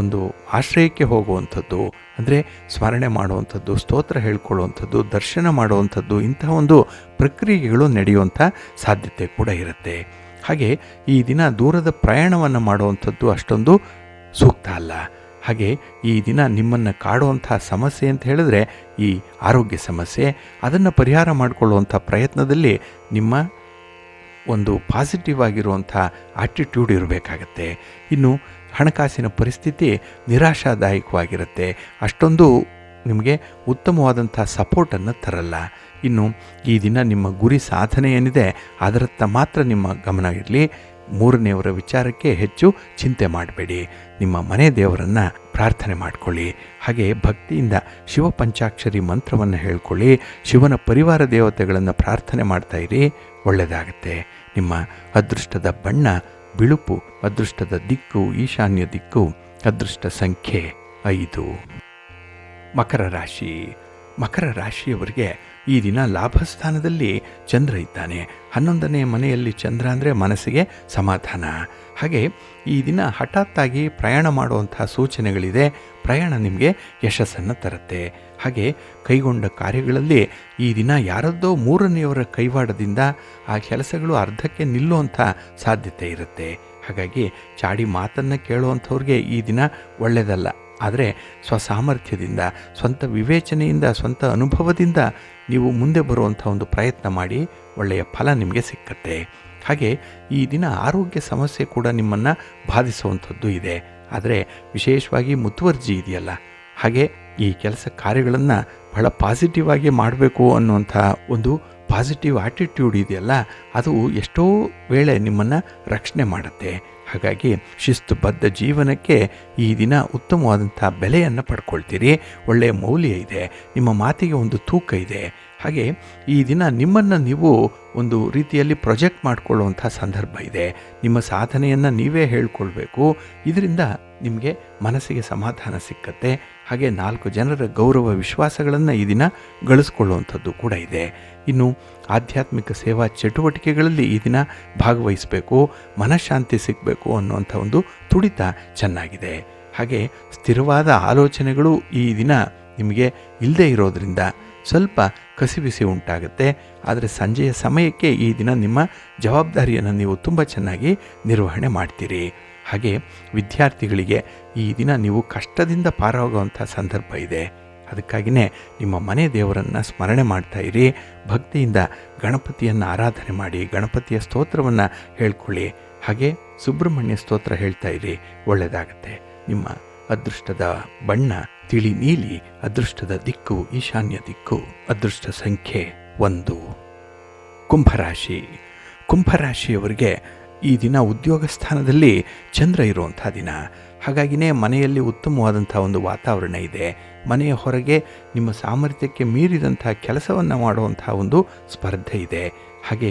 ಒಂದು ಆಶ್ರಯಕ್ಕೆ ಹೋಗುವಂಥದ್ದು, ಅಂದರೆ ಸ್ಮರಣೆ ಮಾಡುವಂಥದ್ದು, ಸ್ತೋತ್ರ ಹೇಳ್ಕೊಳ್ಳುವಂಥದ್ದು, ದರ್ಶನ ಮಾಡುವಂಥದ್ದು, ಇಂತಹ ಒಂದು ಪ್ರಕ್ರಿಯೆಗಳು ನಡೆಯುವಂಥ ಸಾಧ್ಯತೆ ಕೂಡ ಇರುತ್ತೆ. ಹಾಗೆ ಈ ದಿನ ದೂರದ ಪ್ರಯಾಣವನ್ನು ಮಾಡುವಂಥದ್ದು ಅಷ್ಟೊಂದು ಸೂಕ್ತ ಅಲ್ಲ. ಹಾಗೆ ಈ ದಿನ ನಿಮ್ಮನ್ನು ಕಾಡುವಂಥ ಸಮಸ್ಯೆ ಅಂತ ಹೇಳಿದ್ರೆ ಈ ಆರೋಗ್ಯ ಸಮಸ್ಯೆ, ಅದನ್ನು ಪರಿಹಾರ ಮಾಡಿಕೊಳ್ಳುವಂಥ ಪ್ರಯತ್ನದಲ್ಲಿ ನಿಮ್ಮ ಒಂದು ಪಾಸಿಟಿವ್ ಆಗಿರುವಂಥ ಆಟಿಟ್ಯೂಡ್ ಇರಬೇಕಾಗತ್ತೆ. ಇನ್ನು ಹಣಕಾಸಿನ ಪರಿಸ್ಥಿತಿ ನಿರಾಶಾದಾಯಕವಾಗಿರುತ್ತೆ, ಅಷ್ಟೊಂದು ನಿಮಗೆ ಉತ್ತಮವಾದಂಥ ಸಪೋರ್ಟನ್ನು ತರಲ್ಲ. ಇನ್ನು ಈ ದಿನ ನಿಮ್ಮ ಗುರಿ ಸಾಧನೆ ಏನಿದೆ ಅದರತ್ತ ಮಾತ್ರ ನಿಮ್ಮ ಗಮನ ಇರಲಿ. ಮೂರನೆಯವರ ವಿಚಾರಕ್ಕೆ ಹೆಚ್ಚು ಚಿಂತೆ ಮಾಡಬೇಡಿ. ನಿಮ್ಮ ಮನೆ ದೇವರನ್ನು ಪ್ರಾರ್ಥನೆ ಮಾಡಿಕೊಳ್ಳಿ. ಹಾಗೆ ಭಕ್ತಿಯಿಂದ ಶಿವ ಪಂಚಾಕ್ಷರಿ ಮಂತ್ರವನ್ನು ಹೇಳ್ಕೊಳ್ಳಿ. ಶಿವನ ಪರಿವಾರ ದೇವತೆಗಳನ್ನು ಪ್ರಾರ್ಥನೆ ಮಾಡ್ತಾ ಇರಿ, ಒಳ್ಳೆಯದಾಗತ್ತೆ. ನಿಮ್ಮ ಅದೃಷ್ಟದ ಬಣ್ಣ ಬಿಳುಪು, ಅದೃಷ್ಟದ ದಿಕ್ಕು ಈಶಾನ್ಯ ದಿಕ್ಕು, ಅದೃಷ್ಟ ಸಂಖ್ಯೆ 5. ಮಕರ ರಾಶಿ. ಮಕರ ರಾಶಿಯವರಿಗೆ ಈ ದಿನ ಲಾಭಸ್ಥಾನದಲ್ಲಿ ಚಂದ್ರ ಇದ್ದಾನೆ. 11ನೇ ಮನೆಯಲ್ಲಿ ಚಂದ್ರ ಅಂದರೆ ಮನಸ್ಸಿಗೆ ಸಮಾಧಾನ. ಹಾಗೆ ಈ ದಿನ ಹಠಾತ್ತಾಗಿ ಪ್ರಯಾಣ ಮಾಡುವಂಥ ಸೂಚನೆಗಳಿದೆ. ಪ್ರಯಾಣ ನಿಮಗೆ ಯಶಸ್ಸನ್ನು ತರುತ್ತೆ. ಹಾಗೆ ಕೈಗೊಂಡ ಕಾರ್ಯಗಳಲ್ಲಿ ಈ ದಿನ ಯಾರದ್ದೋ ಮೂರನೆಯವರ ಕೈವಾಡದಿಂದ ಆ ಕೆಲಸಗಳು ಅರ್ಧಕ್ಕೆ ನಿಲ್ಲುವಂಥ ಸಾಧ್ಯತೆ ಇರುತ್ತೆ. ಹಾಗಾಗಿ ಚಾಡಿ ಮಾತನ್ನು ಕೇಳುವಂಥವ್ರಿಗೆ ಈ ದಿನ ಒಳ್ಳೆಯದಲ್ಲ. ಆದರೆ ಸ್ವಸಾಮರ್ಥ್ಯದಿಂದ, ಸ್ವಂತ ವಿವೇಚನೆಯಿಂದ, ಸ್ವಂತ ಅನುಭವದಿಂದ ನೀವು ಮುಂದೆ ಬರುವಂಥ ಒಂದು ಪ್ರಯತ್ನ ಮಾಡಿ, ಒಳ್ಳೆಯ ಫಲ ನಿಮಗೆ ಸಿಕ್ಕತ್ತೆ. ಹಾಗೆ ಈ ದಿನ ಆರೋಗ್ಯ ಸಮಸ್ಯೆ ಕೂಡ ನಿಮ್ಮನ್ನು ಬಾಧಿಸುವಂಥದ್ದು ಇದೆ. ಆದರೆ ವಿಶೇಷವಾಗಿ ಮುತುವರ್ಜಿ ಇದೆಯಲ್ಲ, ಹಾಗೆ ಈ ಕೆಲಸ ಕಾರ್ಯಗಳನ್ನು ಬಹಳ ಪಾಸಿಟಿವ್ ಆಗಿ ಮಾಡಬೇಕು ಅನ್ನುವಂಥ ಒಂದು ಪಾಸಿಟಿವ್ ಆಟಿಟ್ಯೂಡ್ ಇದೆಯಲ್ಲ, ಅದು ಎಷ್ಟೋ ವೇಳೆ ನಿಮ್ಮನ್ನು ರಕ್ಷಣೆ ಮಾಡುತ್ತೆ. ಹಾಗಾಗಿ ಶಿಸ್ತುಬದ್ಧ ಜೀವನಕ್ಕೆ ಈ ದಿನ ಉತ್ತಮವಾದಂಥ ಬೆಲೆಯನ್ನು ಪಡ್ಕೊಳ್ತೀರಿ. ಒಳ್ಳೆಯ ಮೌಲ್ಯ ಇದೆ, ನಿಮ್ಮ ಮಾತಿಗೆ ಒಂದು ತೂಕ ಇದೆ. ಹಾಗೆ ಈ ದಿನ ನಿಮ್ಮನ್ನು ನೀವು ಒಂದು ರೀತಿಯಲ್ಲಿ ಪ್ರೊಜೆಕ್ಟ್ ಮಾಡಿಕೊಳ್ಳುವಂಥ ಸಂದರ್ಭ ಇದೆ. ನಿಮ್ಮ ಸಾಧನೆಯನ್ನು ನೀವೇ ಹೇಳ್ಕೊಳ್ಬೇಕು. ಇದರಿಂದ ನಿಮಗೆ ಮನಸ್ಸಿಗೆ ಸಮಾಧಾನ ಸಿಕ್ಕತ್ತೆ. ಹಾಗೆ 4 ಜನರ ಗೌರವ ವಿಶ್ವಾಸಗಳನ್ನು ಈ ದಿನ ಗಳಿಸ್ಕೊಳ್ಳುವಂಥದ್ದು ಕೂಡ ಇದೆ. ಇನ್ನು ಆಧ್ಯಾತ್ಮಿಕ ಸೇವಾ ಚಟುವಟಿಕೆಗಳಲ್ಲಿ ಈ ದಿನ ಭಾಗವಹಿಸಬೇಕು, ಮನಃಶಾಂತಿ ಸಿಗಬೇಕು ಅನ್ನುವಂಥ ಒಂದು ತುಡಿತ ಚೆನ್ನಾಗಿದೆ. ಹಾಗೆ ಸ್ಥಿರವಾದ ಆಲೋಚನೆಗಳು ಈ ದಿನ ನಿಮಗೆ ಇಲ್ಲದೇ ಇರೋದರಿಂದ ಸ್ವಲ್ಪ ಕಸಿಬಿಸಿ ಉಂಟಾಗುತ್ತೆ. ಆದರೆ ಸಂಜೆಯ ಸಮಯಕ್ಕೆ ಈ ದಿನ ನಿಮ್ಮ ಜವಾಬ್ದಾರಿಯನ್ನು ನೀವು ತುಂಬ ಚೆನ್ನಾಗಿ ನಿರ್ವಹಣೆ ಮಾಡ್ತೀರಿ. ಹಾಗೆ ವಿದ್ಯಾರ್ಥಿಗಳಿಗೆ ಈ ದಿನ ನೀವು ಕಷ್ಟದಿಂದ ಪಾರಾಗುವಂಥ ಸಂದರ್ಭ ಇದೆ. ಅದಕ್ಕಾಗಿಯೇ ನಿಮ್ಮ ಮನೆ ದೇವರನ್ನು ಸ್ಮರಣೆ ಮಾಡ್ತಾ ಇರಿ. ಭಕ್ತಿಯಿಂದ ಗಣಪತಿಯನ್ನು ಆರಾಧನೆ ಮಾಡಿ, ಗಣಪತಿಯ ಸ್ತೋತ್ರವನ್ನು ಹೇಳ್ಕೊಳ್ಳಿ. ಹಾಗೆ ಸುಬ್ರಹ್ಮಣ್ಯ ಸ್ತೋತ್ರ ಹೇಳ್ತಾ ಇರಿ, ಒಳ್ಳೆಯದಾಗತ್ತೆ. ನಿಮ್ಮ ಅದೃಷ್ಟದ ಬಣ್ಣ ತಿಳಿ ನೀಲಿ, ಅದೃಷ್ಟದ ದಿಕ್ಕು ಈಶಾನ್ಯ ದಿಕ್ಕು, ಅದೃಷ್ಟ ಸಂಖ್ಯೆ 1. ಕುಂಭರಾಶಿ. ಕುಂಭರಾಶಿಯವರಿಗೆ ಈ ದಿನ ಉದ್ಯೋಗ ಸ್ಥಾನದಲ್ಲಿ ಚಂದ್ರ ಇರುವಂಥ ದಿನ. ಹಾಗಾಗಿಯೇ ಮನೆಯಲ್ಲಿ ಉತ್ತಮವಾದಂಥ ಒಂದು ವಾತಾವರಣ ಇದೆ. ಮನೆಯ ಹೊರಗೆ ನಿಮ್ಮ ಸಾಮರ್ಥ್ಯಕ್ಕೆ ಮೀರಿದಂಥ ಕೆಲಸವನ್ನು ಮಾಡುವಂಥ ಒಂದು ಸ್ಪರ್ಧೆ ಇದೆ. ಹಾಗೆ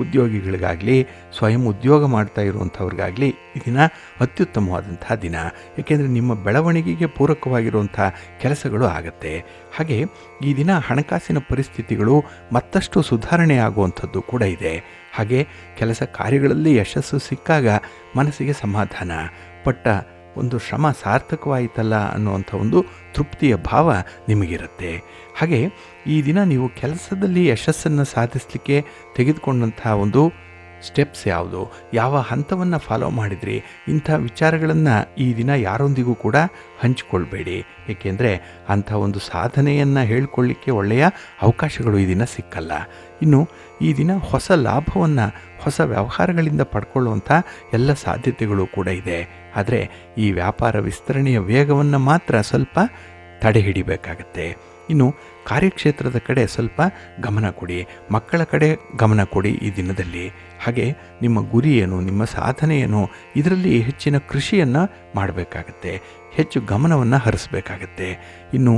ಉದ್ಯೋಗಿಗಳಿಗಾಗಲಿ, ಸ್ವಯಂ ಉದ್ಯೋಗ ಮಾಡ್ತಾ ಇರುವಂಥವ್ರಿಗಾಗಲಿ ಈ ದಿನ ಅತ್ಯುತ್ತಮವಾದಂಥ ದಿನ. ಏಕೆಂದರೆ ನಿಮ್ಮ ಬೆಳವಣಿಗೆಗೆ ಪೂರಕವಾಗಿರುವಂಥ ಕೆಲಸಗಳು ಆಗತ್ತೆ. ಹಾಗೆ ಈ ದಿನ ಹಣಕಾಸಿನ ಪರಿಸ್ಥಿತಿಗಳು ಮತ್ತಷ್ಟು ಸುಧಾರಣೆ ಆಗುವಂಥದ್ದು ಕೂಡ ಇದೆ. ಹಾಗೆ ಕೆಲಸ ಕಾರ್ಯಗಳಲ್ಲಿ ಯಶಸ್ಸು ಸಿಕ್ಕಾಗ ಮನಸ್ಸಿಗೆ ಸಮಾಧಾನ, ಪಟ್ಟ ಒಂದು ಶ್ರಮ ಸಾರ್ಥಕವಾಯಿತಲ್ಲ ಅನ್ನುವಂಥ ಒಂದು ತೃಪ್ತಿಯ ಭಾವ ನಿಮಗಿರುತ್ತೆ. ಹಾಗೆ ಈ ದಿನ ನೀವು ಕೆಲಸದಲ್ಲಿ ಯಶಸ್ಸನ್ನು ಸಾಧಿಸಲಿಕ್ಕೆ ತೆಗೆದುಕೊಂಡಂಥ ಒಂದು ಸ್ಟೆಪ್ಸ್ ಯಾವುದು, ಯಾವ ಹಂತವನ್ನು ಫಾಲೋ ಮಾಡಿದ್ರಿ, ಇಂಥ ವಿಚಾರಗಳನ್ನು ಈ ದಿನ ಯಾರೊಂದಿಗೂ ಕೂಡ ಹಂಚಿಕೊಳ್ಬೇಡಿ. ಏಕೆಂದರೆ ಅಂಥ ಒಂದು ಸಾಧನೆಯನ್ನು ಹೇಳ್ಕೊಳ್ಳಿಕ್ಕೆ ಒಳ್ಳೆಯ ಅವಕಾಶಗಳು ಈ ದಿನ ಸಿಕ್ಕಲ್ಲ. ಇನ್ನು ಈ ದಿನ ಹೊಸ ಲಾಭವನ್ನು ಹೊಸ ವ್ಯವಹಾರಗಳಿಂದ ಪಡ್ಕೊಳ್ಳುವಂಥ ಎಲ್ಲ ಸಾಧ್ಯತೆಗಳು ಕೂಡ ಇದೆ. ಆದರೆ ಈ ವ್ಯಾಪಾರ ವಿಸ್ತರಣೆಯ ವೇಗವನ್ನು ಮಾತ್ರ ಸ್ವಲ್ಪ ತಡೆ ಹಿಡಿಬೇಕಾಗತ್ತೆ. ಇನ್ನು ಕಾರ್ಯಕ್ಷೇತ್ರದ ಕಡೆ ಸ್ವಲ್ಪ ಗಮನ ಕೊಡಿ, ಮಕ್ಕಳ ಕಡೆ ಗಮನ ಕೊಡಿ ಈ ದಿನದಲ್ಲಿ. ಹಾಗೆ ನಿಮ್ಮ ಗುರಿ ಏನು, ನಿಮ್ಮ ಸಾಧನೆ ಏನು, ಇದರಲ್ಲಿ ಹೆಚ್ಚಿನ ಕೃಷಿಯನ್ನು ಮಾಡಬೇಕಾಗತ್ತೆ, ಹೆಚ್ಚು ಗಮನವನ್ನು ಹರಿಸಬೇಕಾಗತ್ತೆ. ಇನ್ನು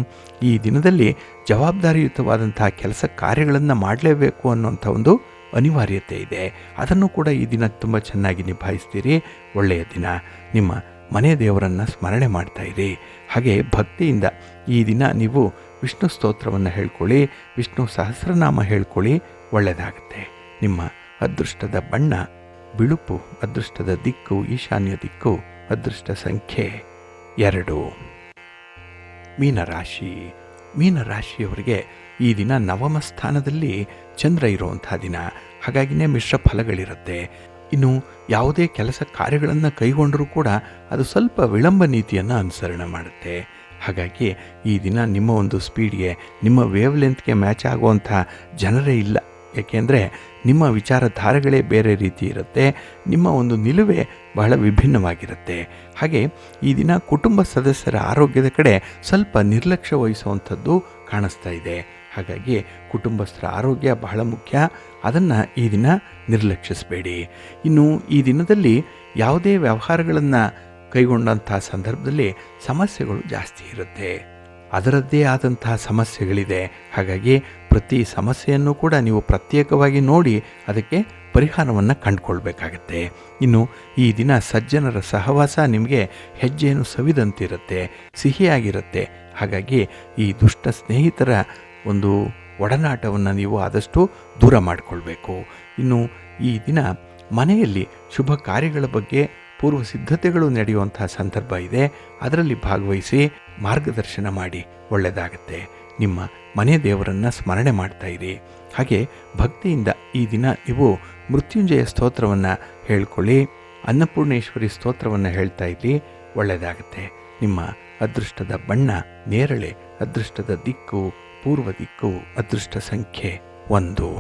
ಈ ದಿನದಲ್ಲಿ ಜವಾಬ್ದಾರಿಯುತವಾದಂಥ ಕೆಲಸ ಕಾರ್ಯಗಳನ್ನು ಮಾಡಲೇಬೇಕು ಅನ್ನೋಂಥ ಒಂದು ಅನಿವಾರ್ಯತೆ ಇದೆ. ಅದನ್ನು ಕೂಡ ಈ ದಿನ ತುಂಬ ಚೆನ್ನಾಗಿ ನಿಭಾಯಿಸ್ತೀರಿ. ಒಳ್ಳೆಯ ದಿನ. ನಿಮ್ಮ ಮನೆ ದೇವರನ್ನು ಸ್ಮರಣೆ ಮಾಡ್ತಾಯಿರಿ. ಹಾಗೆ ಭಕ್ತಿಯಿಂದ ಈ ದಿನ ನೀವು ವಿಷ್ಣು ಸ್ತೋತ್ರವನ್ನು ಹೇಳ್ಕೊಳ್ಳಿ, ವಿಷ್ಣು ಸಹಸ್ರನಾಮ ಹೇಳ್ಕೊಳ್ಳಿ, ಒಳ್ಳೆಯದಾಗುತ್ತೆ. ನಿಮ್ಮ ಅದೃಷ್ಟದ ಬಣ್ಣ ಬಿಳುಪು, ಅದೃಷ್ಟದ ದಿಕ್ಕು ಈಶಾನ್ಯ ದಿಕ್ಕು, ಅದೃಷ್ಟ ಸಂಖ್ಯೆ 2. ಮೀನರಾಶಿ. ಮೀನರಾಶಿಯವರಿಗೆ ಈ ದಿನ ನವಮ ಸ್ಥಾನದಲ್ಲಿ ಚಂದ್ರ ಇರುವಂಥ ದಿನ. ಹಾಗಾಗಿನೇ ಮಿಶ್ರ ಫಲಗಳಿರುತ್ತೆ. ಇನ್ನು ಯಾವುದೇ ಕೆಲಸ ಕಾರ್ಯಗಳನ್ನು ಕೈಗೊಂಡರೂ ಕೂಡ ಅದು ಸ್ವಲ್ಪ ವಿಳಂಬ ನೀತಿಯನ್ನು ಅನುಸರಣೆ ಮಾಡುತ್ತೆ. ಹಾಗಾಗಿ ಈ ದಿನ ನಿಮ್ಮ ಒಂದು ಸ್ಪೀಡ್ಗೆ, ನಿಮ್ಮ ವೇವ್ ಲೆಂತ್ಗೆ ಮ್ಯಾಚ್ ಆಗುವಂಥ ಜನರೇ ಇಲ್ಲ. ಏಕೆಂದರೆ ನಿಮ್ಮ ವಿಚಾರಧಾರೆಗಳೇ ಬೇರೆ ರೀತಿ ಇರುತ್ತೆ, ನಿಮ್ಮ ಒಂದು ನಿಲುವೇ ಬಹಳ ವಿಭಿನ್ನವಾಗಿರುತ್ತೆ. ಹಾಗೆ ಈ ದಿನ ಕುಟುಂಬ ಸದಸ್ಯರ ಆರೋಗ್ಯದ ಕಡೆ ಸ್ವಲ್ಪ ನಿರ್ಲಕ್ಷ್ಯ ವಹಿಸುವಂಥದ್ದು ಕಾಣಿಸ್ತಾ ಇದೆ. ಹಾಗಾಗಿ ಕುಟುಂಬಸ್ಥರ ಆರೋಗ್ಯ ಬಹಳ ಮುಖ್ಯ, ಅದನ್ನು ಈ ದಿನ ನಿರ್ಲಕ್ಷಿಸಬೇಡಿ. ಇನ್ನು ಈ ದಿನದಲ್ಲಿ ಯಾವುದೇ ವ್ಯವಹಾರಗಳನ್ನು ಕೈಗೊಂಡಂಥ ಸಂದರ್ಭದಲ್ಲಿ ಸಮಸ್ಯೆಗಳು ಜಾಸ್ತಿ ಇರುತ್ತೆ, ಅದರದ್ದೇ ಆದಂತಹ ಸಮಸ್ಯೆಗಳಿದೆ. ಹಾಗಾಗಿ ಪ್ರತಿ ಸಮಸ್ಯೆಯನ್ನು ಕೂಡ ನೀವು ಪ್ರತ್ಯೇಕವಾಗಿ ನೋಡಿ ಅದಕ್ಕೆ ಪರಿಹಾರವನ್ನು ಕಂಡುಕೊಳ್ಬೇಕಾಗತ್ತೆ. ಇನ್ನು ಈ ದಿನ ಸಜ್ಜನರ ಸಹವಾಸ ನಿಮಗೆ ಹೆಜ್ಜೆಯನ್ನು ಸವಿದಂತಿರುತ್ತೆ, ಸಿಹಿಯಾಗಿರುತ್ತೆ. ಹಾಗಾಗಿ ಈ ದುಷ್ಟ ಸ್ನೇಹಿತರ ಒಂದು ಒಡನಾಟವನ್ನು ನೀವು ಆದಷ್ಟು ದೂರ ಮಾಡಿಕೊಳ್ಬೇಕು. ಇನ್ನು ಈ ದಿನ ಮನೆಯಲ್ಲಿ ಶುಭ ಕಾರ್ಯಗಳ ಬಗ್ಗೆ ಪೂರ್ವ ಸಿದ್ಧತೆಗಳು ನಡೆಯುವಂಥ ಸಂದರ್ಭ ಇದೆ. ಅದರಲ್ಲಿ ಭಾಗವಹಿಸಿ ಮಾರ್ಗದರ್ಶನ ಮಾಡಿ, ಒಳ್ಳೆಯದಾಗತ್ತೆ. ನಿಮ್ಮ ಮನೆ ದೇವರನ್ನು ಸ್ಮರಣೆ ಮಾಡ್ತಾ ಇರಿ. ಹಾಗೆ ಭಕ್ತಿಯಿಂದ ಈ ದಿನ ನೀವು ಮೃತ್ಯುಂಜಯ ಸ್ತೋತ್ರವನ್ನು ಹೇಳ್ಕೊಳ್ಳಿ, ಅನ್ನಪೂರ್ಣೇಶ್ವರಿ ಸ್ತೋತ್ರವನ್ನು ಹೇಳ್ತಾ ಇರಿ, ಒಳ್ಳೆಯದಾಗತ್ತೆ. ನಿಮ್ಮ ಅದೃಷ್ಟದ ಬಣ್ಣ ನೇರಳೆ, ಅದೃಷ್ಟದ ದಿಕ್ಕು ಪೂರ್ವ ದಿಕ್ಕು, ಅದೃಷ್ಟ ಸಂಖ್ಯೆ 1.